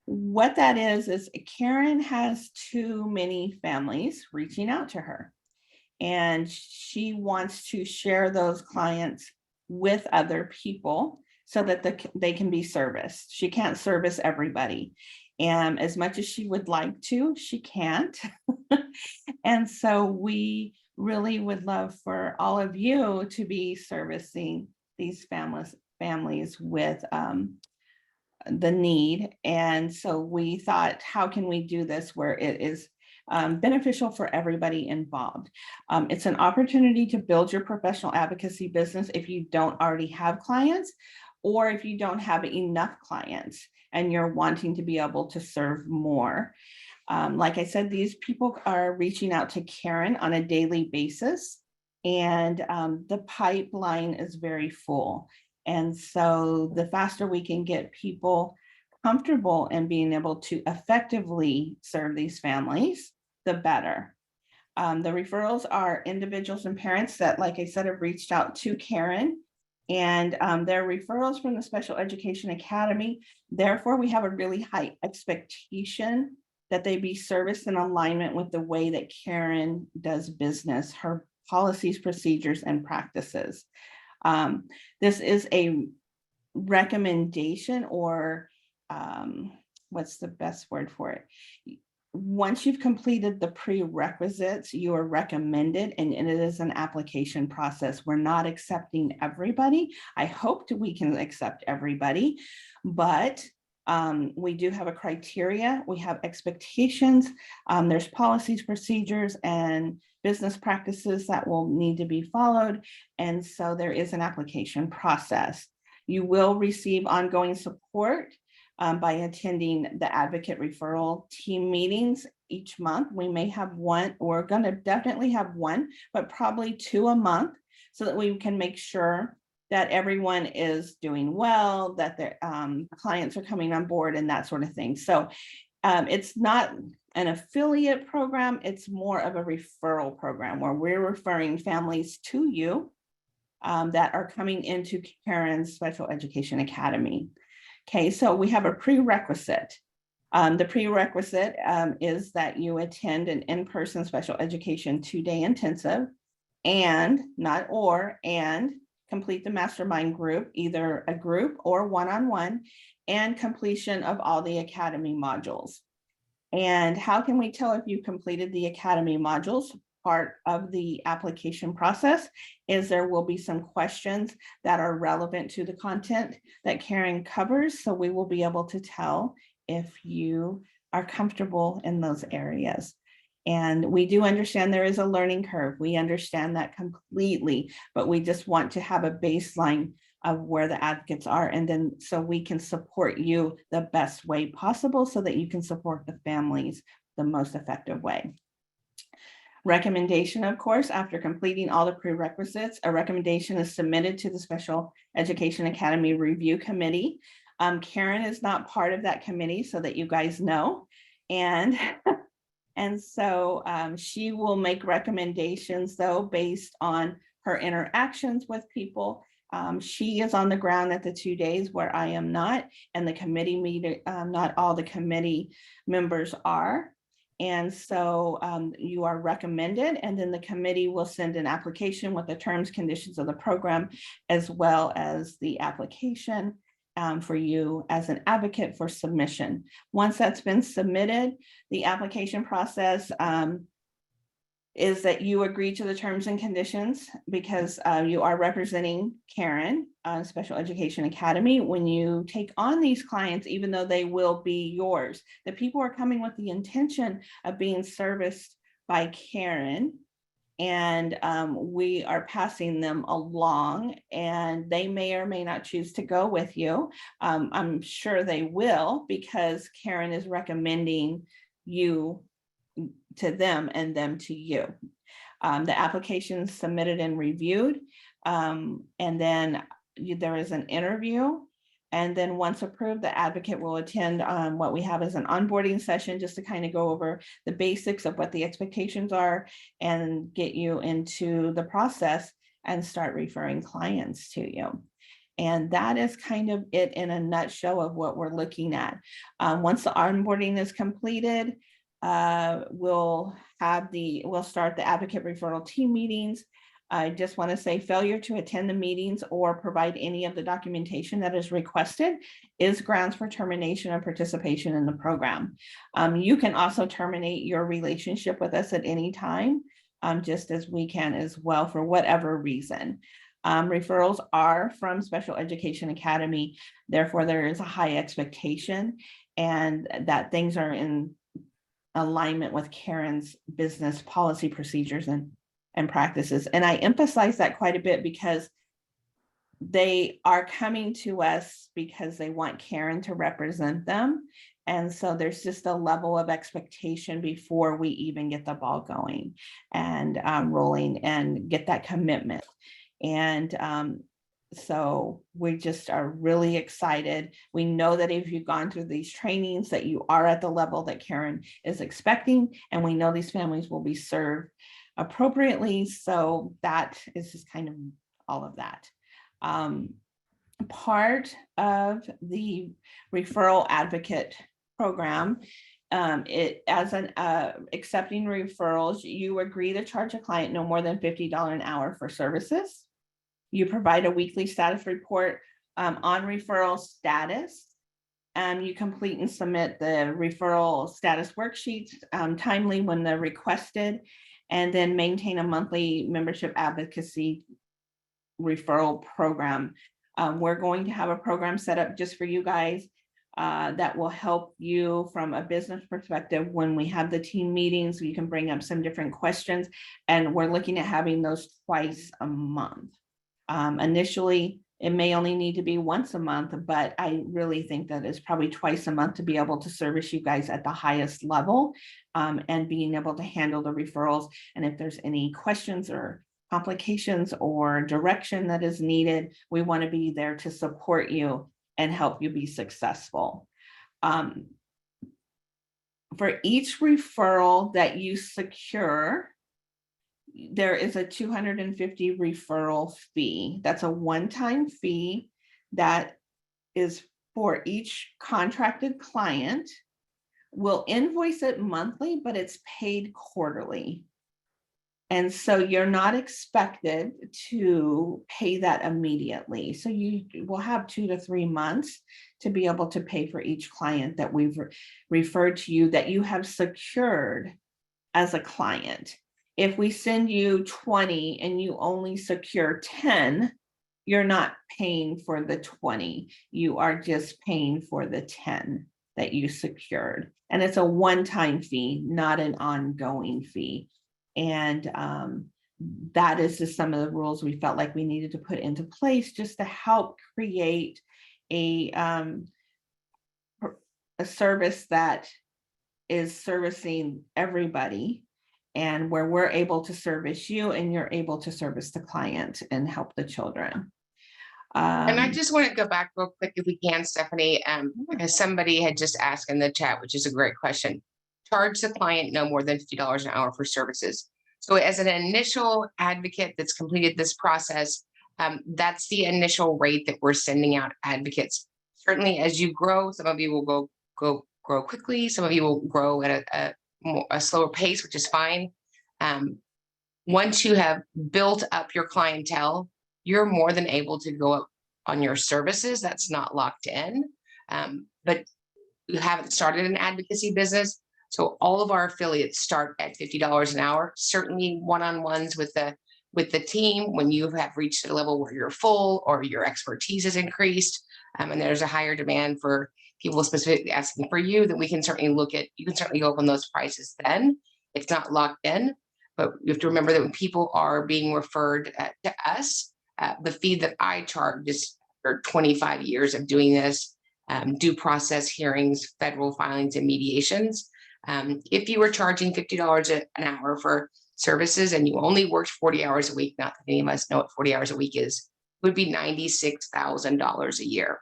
what that is Karen has too many families reaching out to her, and she wants to share those clients with other people so that they can be serviced. She can't service everybody. And as much as she would like to, she can't. And so we really would love for all of you to be servicing these families with the need. And so we thought, how can we do this where it is beneficial for everybody involved? It's an opportunity to build your professional advocacy business if you don't already have clients, or if you don't have enough clients and you're wanting to be able to serve more. Like I said, these people are reaching out to Karen on a daily basis, and the pipeline is very full. And so the faster we can get people comfortable in being able to effectively serve these families, the better. The referrals are individuals and parents that, like I said, have reached out to Karen, and they're referrals from the Special Education Academy. Therefore, we have a really high expectation that they be serviced in alignment with the way that Karen does business, her policies, procedures, and practices. This is a recommendation, or what's the best word for it? Once you've completed the prerequisites, you are recommended, and it is an application process. We're not accepting everybody. I hope that we can accept everybody, but we do have a criteria. We have expectations. There's policies, procedures, and business practices that will need to be followed. And so there is an application process. You will receive ongoing support by attending the advocate referral team meetings each month. We may have one, we're going to definitely have one, but probably 2 a month, so that we can make sure that everyone is doing well, that their clients are coming on board and that sort of thing. So it's not an affiliate program, it's more of a referral program where we're referring families to you that are coming into Karen's Special Education Academy. Okay, so we have a prerequisite. The prerequisite is that you attend an in-person special education 2-day intensive and complete the Mastermind group, either a group or one-on-one, and completion of all the Academy modules. And how can we tell if you completed the Academy modules? Part of the application process is there will be some questions that are relevant to the content that Karen covers. So we will be able to tell if you are comfortable in those areas. And we do understand there is a learning curve. We understand that completely, but we just want to have a baseline of where the advocates are, and then so we can support you the best way possible so that you can support the families the most effective way. Recommendation, of course, after completing all the prerequisites, a recommendation is submitted to the Special Education Academy Review Committee. Karen is not part of that committee, so that you guys know. And so she will make recommendations, though, based on her interactions with people. She is on the ground at the 2 days where I am not, and the committee meeting, not all the committee members are. And so you are recommended, and then the committee will send an application with the terms, conditions of the program, as well as the application for you as an advocate for submission. Once that's been submitted, the application process is that you agree to the terms and conditions, because you are representing Karen, Special Education Academy. When you take on these clients, even though they will be yours, the people are coming with the intention of being serviced by Karen, and we are passing them along, and they may or may not choose to go with you. I'm sure they will, because Karen is recommending you to them and them to you. The application is submitted and reviewed, and then there is an interview. And then once approved, the advocate will attend what we have as an onboarding session, just to kind of go over the basics of what the expectations are and get you into the process and start referring clients to you. And that is kind of it in a nutshell of what we're looking at. Once the onboarding is completed, we'll start the advocate referral team meetings. I just want to say failure to attend the meetings or provide any of the documentation that is requested is grounds for termination of participation in the program. You can also terminate your relationship with us at any time, just as we can as well, for whatever reason. Referrals are from Special Education Academy, therefore there is a high expectation and that things are in alignment with Karen's business policy, procedures, and practices. And I emphasize that quite a bit because they are coming to us because they want Karen to represent them. And so there's just a level of expectation before we even get the ball going and rolling and get that commitment. And so we just are really excited. We know that if you've gone through these trainings that you are at the level that Karen is expecting, and we know these families will be served appropriately. So that is just kind of all of that. Part of the referral advocate program, as an accepting referrals, you agree to charge a client no more than $50 an hour for services. You provide a weekly status report on referral status. You complete and submit the referral status worksheets timely when they're requested, and then maintain a monthly membership advocacy referral program. We're going to have a program set up just for you guys that will help you from a business perspective. When we have the team meetings, you can bring up some different questions, and we're looking at having those twice a month. Initially, it may only need to be once a month, but I really think that it's probably twice a month to be able to service you guys at the highest level, and being able to handle the referrals. And if there's any questions or complications or direction that is needed, we want to be there to support you and help you be successful. For each referral that you secure, there is a 250 referral fee. That's a one-time fee that is for each contracted client. We'll invoice it monthly, but it's paid quarterly. And so you're not expected to pay that immediately. So you will have 2 to 3 months to be able to pay for each client that we've referred to you that you have secured as a client. If we send you 20 and you only secure 10, you're not paying for the 20. You are just paying for the 10 that you secured. And it's a one-time fee, not an ongoing fee. And that is just some of the rules we felt like we needed to put into place just to help create a service that is servicing everybody, and where we're able to service you and you're able to service the client and help the children. And I just want to go back real quick, if we can, Stephanie, because somebody had just asked in the chat, which is a great question. Charge the client no more than $50 an hour for services. So as an initial advocate that's completed this process, that's the initial rate that we're sending out advocates. Certainly, as you grow, some of you will grow quickly. Some of you will grow at a slower pace, which is fine. Once you have built up your clientele, you're more than able to go up on your services. That's not locked in, but you haven't started an advocacy business. So all of our affiliates start at $50 an hour. Certainly one-on-ones with the team when you have reached a level where you're full or your expertise is increased, and there's a higher demand for people specifically asking for you, then we can certainly you can certainly go up on those prices then. It's not locked in, but you have to remember that when people are being referred to us, the fee that I charge is for 25 years of doing this, due process hearings, federal filings, and mediations. If you were charging $50 an hour for services and you only worked 40 hours a week, not that any of us know what 40 hours a week is, it would be $96,000 a year.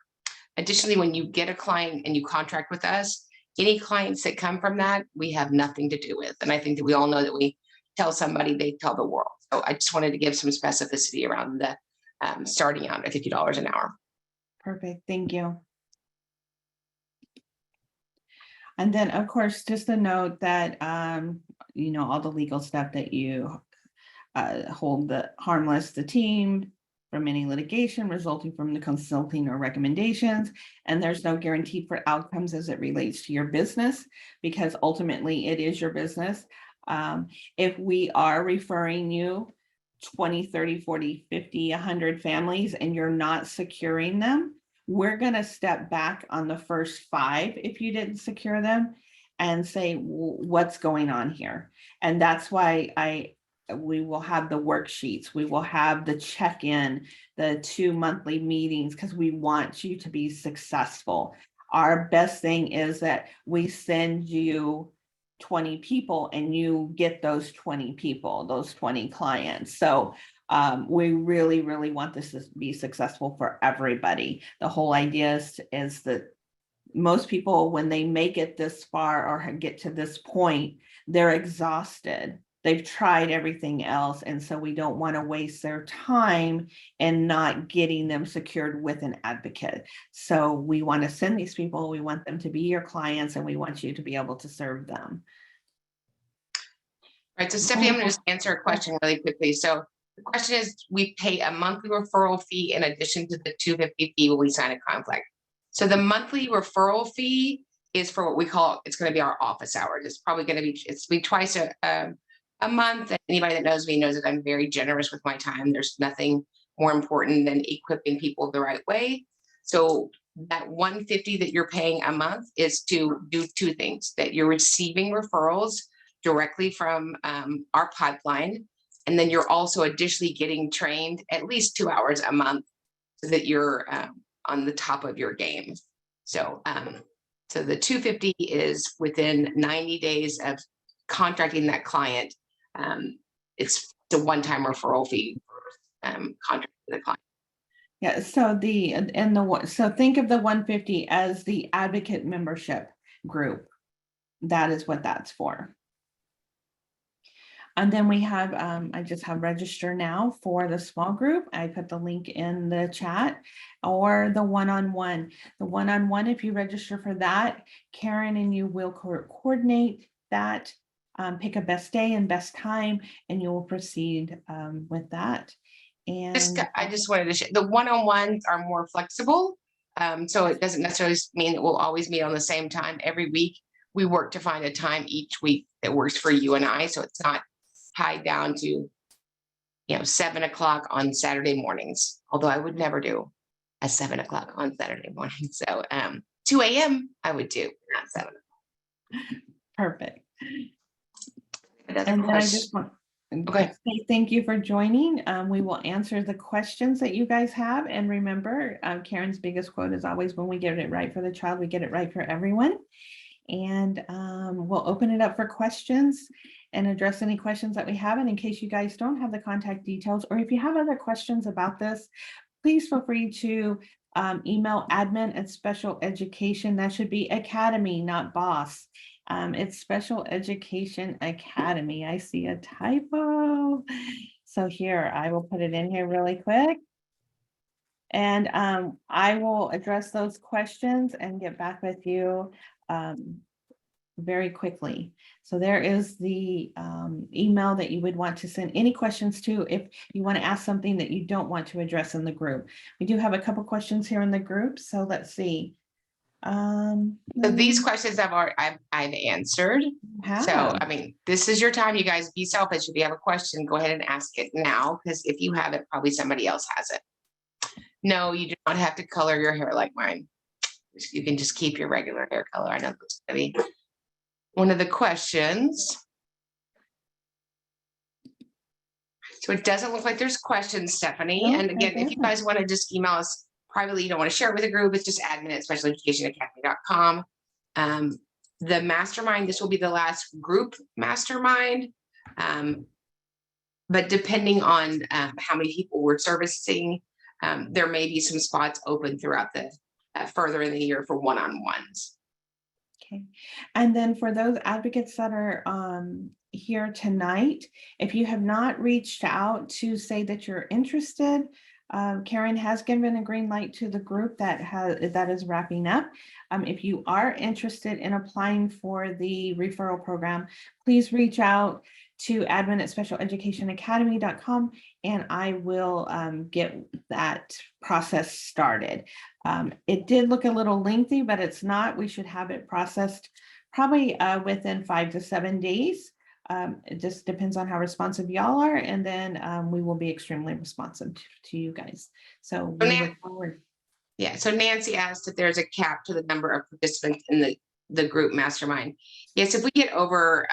Additionally, when you get a client and you contract with us, any clients that come from that, we have nothing to do with. And I think that we all know that we tell somebody, they tell the world. So I just wanted to give some specificity around the starting out at $50 an hour. Perfect, thank you. And then, of course, just a note that, all the legal stuff that you hold the harmless the team from any litigation resulting from the consulting or recommendations. And there's no guarantee for outcomes as it relates to your business, because ultimately it is your business. If we are referring you 20, 30, 40, 50, 100 families and you're not securing them, we're going to step back on the first 5 if you didn't secure them and say, what's going on here? And that's why we will have the worksheets, we will have the check-in, the 2 monthly meetings, because we want you to be successful. Our best thing is that we send you 20 people and you get those 20 people, those 20 clients. So we really, really want this to be successful for everybody. The whole idea is that most people, when they make it this far or get to this point, they're exhausted. They've tried everything else. And so we don't want to waste their time and not getting them secured with an advocate. So we want to send these people, we want them to be your clients, and we want you to be able to serve them. Right. So Stephanie, I'm going to just answer a question really quickly. So the question is, we pay a monthly referral fee in addition to the $250 fee when we sign a conflict. So the monthly referral fee is for what we call, it's going to be our office hours. It's probably going to be twice a month. And anybody that knows me knows that I'm very generous with my time. There's nothing more important than equipping people the right way. So that $150 that you're paying a month is to do 2 things: that you're receiving referrals directly from our pipeline, and then you're also additionally getting trained at least 2 hours a month so that you're on the top of your game. So the $250 is within 90 days of contracting that client. It's it's a one-time referral fee contract with the client. Yeah, so so think of the 150 as the advocate membership group. That is what that's for. And then we have, I just have register now for the small group. I put the link in the chat, or the one-on-one. The one-on-one, if you register for that, Karen and you will coordinate that, pick a best day and best time, and you will proceed with that. And I just wanted to share, the one-on-ones are more flexible. So it doesn't necessarily mean that we'll always meet on the same time every week. We work to find a time each week that works for you and I. So it's not tied down to, 7 o'clock on Saturday mornings, although I would never do a 7 o'clock on Saturday morning. So 2 a.m. I would do, not 7. perfect. Another And then I question. just want Okay. to say thank you for joining. We will answer the questions that you guys have. And remember, Karen's biggest quote is always, when we get it right for the child, we get it right for everyone. And we'll open it up for questions and address any questions that we have. And in case you guys don't have the contact details, or if you have other questions about this, please feel free to email admin@special education. That should be academy, not boss. It's Special Education Academy. I see a typo. So here, I will put it in here really quick. And I will address those questions and get back with you very quickly. So there is the email that you would want to send any questions to if you want to ask something that you don't want to address in the group. We do have a couple questions here in the group, so let's see. So these questions I've answered. So, I mean, this is your time, you guys. Be selfish. If you have a question, go ahead and ask it now, because if you have it, probably somebody else has it. No, you do not have to color your hair like mine. You can just keep your regular hair color. I know that's going to be one of the questions. So it doesn't look like there's questions, Stephanie. No, And again, if you doesn't. guys want to just email us privately, you don't want to share it with a group, it's just admin@specialeducationacademy.com. The mastermind, this will be the last group mastermind. But depending on how many people we're servicing, there may be some spots open throughout the further in the year for one-on-ones. Okay. And then for those advocates that are here tonight, if you have not reached out to say that you're interested, Karen has given a green light to the group that is wrapping up. If you are interested in applying for the referral program, please reach out to admin@specialeducationacademy.com, and I will get that process started. It did look a little lengthy, but it's not. We should have it processed probably within 5 to 7 days. It just depends on how responsive y'all are, and then we will be extremely responsive to you guys. So we look forward. Yeah, so Nancy asked if there's a cap to the number of participants in the group mastermind. Yes, if we get over,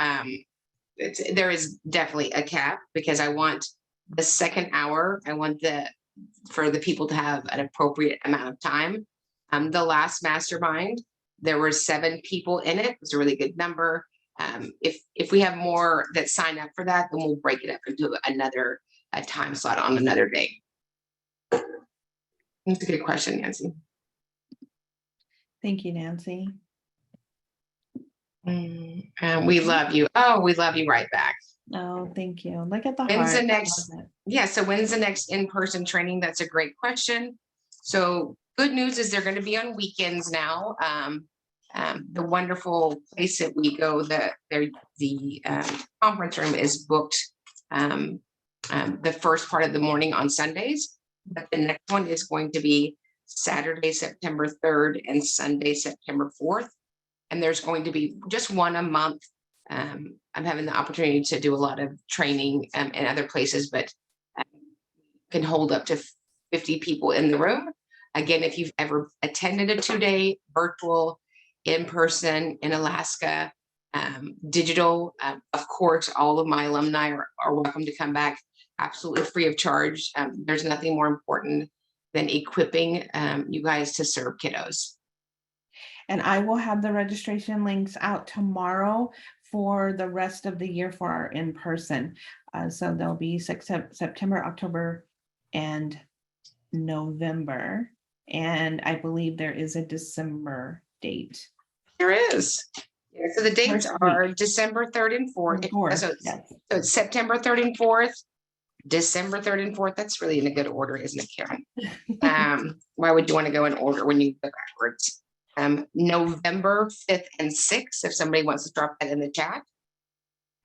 there is definitely a cap, because I want the second hour, I want for the people to have an appropriate amount of time. The last mastermind, there were 7 people in it. It was a really good number. If we have more that sign up for that, then we'll break it up into another time slot on another day. That's a good question, Nancy. Thank you, Nancy. And we love you. Oh, we love you right back. Oh, thank you. Look at the When's heart. the next? Yeah, so when's the next in-person training? That's a great question. So good news is they're going to be on weekends now. The wonderful place that we go, the conference room is booked the first part of the morning on Sundays, but the next one is going to be Saturday, September 3rd and Sunday, September 4th. And there's going to be just one a month. I'm having the opportunity to do a lot of training in other places, but can hold up to 50 people in the room. Again, if you've ever attended a 2-day virtual, in-person in Alaska, digital, of course, all of my alumni are welcome to come back absolutely free of charge. There's nothing more important than equipping you guys to serve kiddos. And I will have the registration links out tomorrow for the rest of the year for our in-person. So there'll be September, October, and November. And I believe there is a December date. There is. Yeah, so the dates First are week. December 3rd and 4th. So Yes. it's September 3rd and 4th, December 3rd and 4th. That's really in a good order, isn't it, Karen? Why would you want to go in order when you go backwards? November 5th and 6th, if somebody wants to drop that in the chat.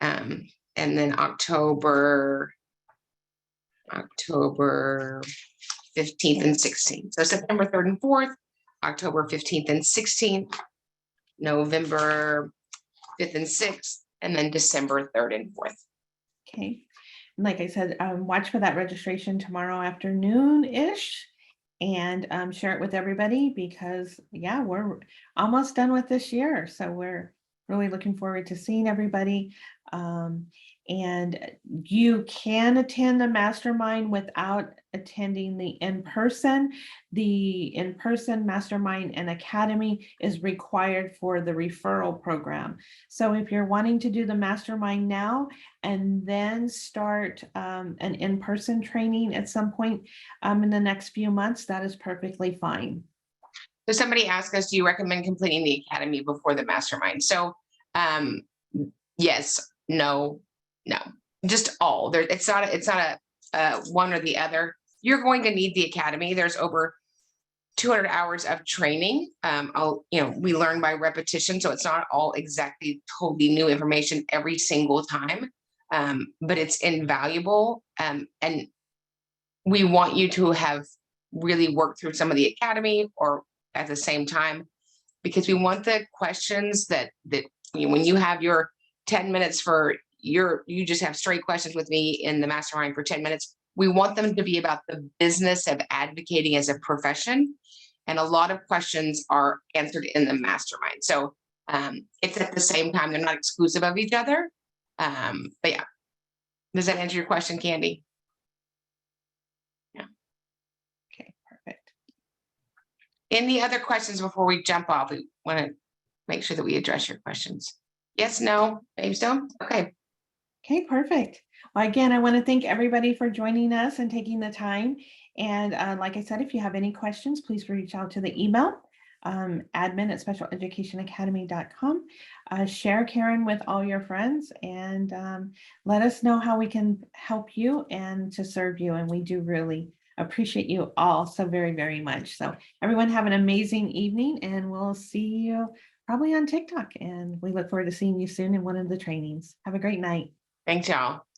And then October 15th and 16th. So September 3rd and 4th, October 15th and 16th, November 5th and 6th, and then December 3rd and 4th. Okay. And like I said, watch for that registration tomorrow afternoon-ish and share it with everybody because yeah, we're almost done with this year. So we're really looking forward to seeing everybody. And you can attend the mastermind without attending the in-person. The in-person mastermind and academy is required for the referral program. So if you're wanting to do the mastermind now and then start an in-person training at some point in the next few months, that is perfectly fine. So somebody asked us, do you recommend completing the academy before the mastermind? So yes, no, just all there. It's not a one or the other. You're going to need the academy. There's over 200 hours of training. We learn by repetition. So it's not all exactly totally new information every single time. But it's invaluable. And we want you to have really worked through some of the academy or at the same time, because we want the questions that when you have your 10 minutes you just have straight questions with me in the mastermind for 10 minutes. We want them to be about the business of advocating as a profession. And a lot of questions are answered in the mastermind. So it's at the same time, they're not exclusive of each other. But yeah, does that answer your question, Candy? Yeah. Okay, perfect. Any other questions before we jump off? We want to make sure that we address your questions. Yes, no, maybe so. Okay. Okay, perfect. Well, again, I want to thank everybody for joining us and taking the time. And like I said, if you have any questions, please reach out to the email, admin@specialeducationacademy.com. Share Karen with all your friends and let us know how we can help you and to serve you. And we do really appreciate you all so very, very much. So everyone have an amazing evening and we'll see you probably on TikTok. And we look forward to seeing you soon in one of the trainings. Have a great night. Thanks, y'all.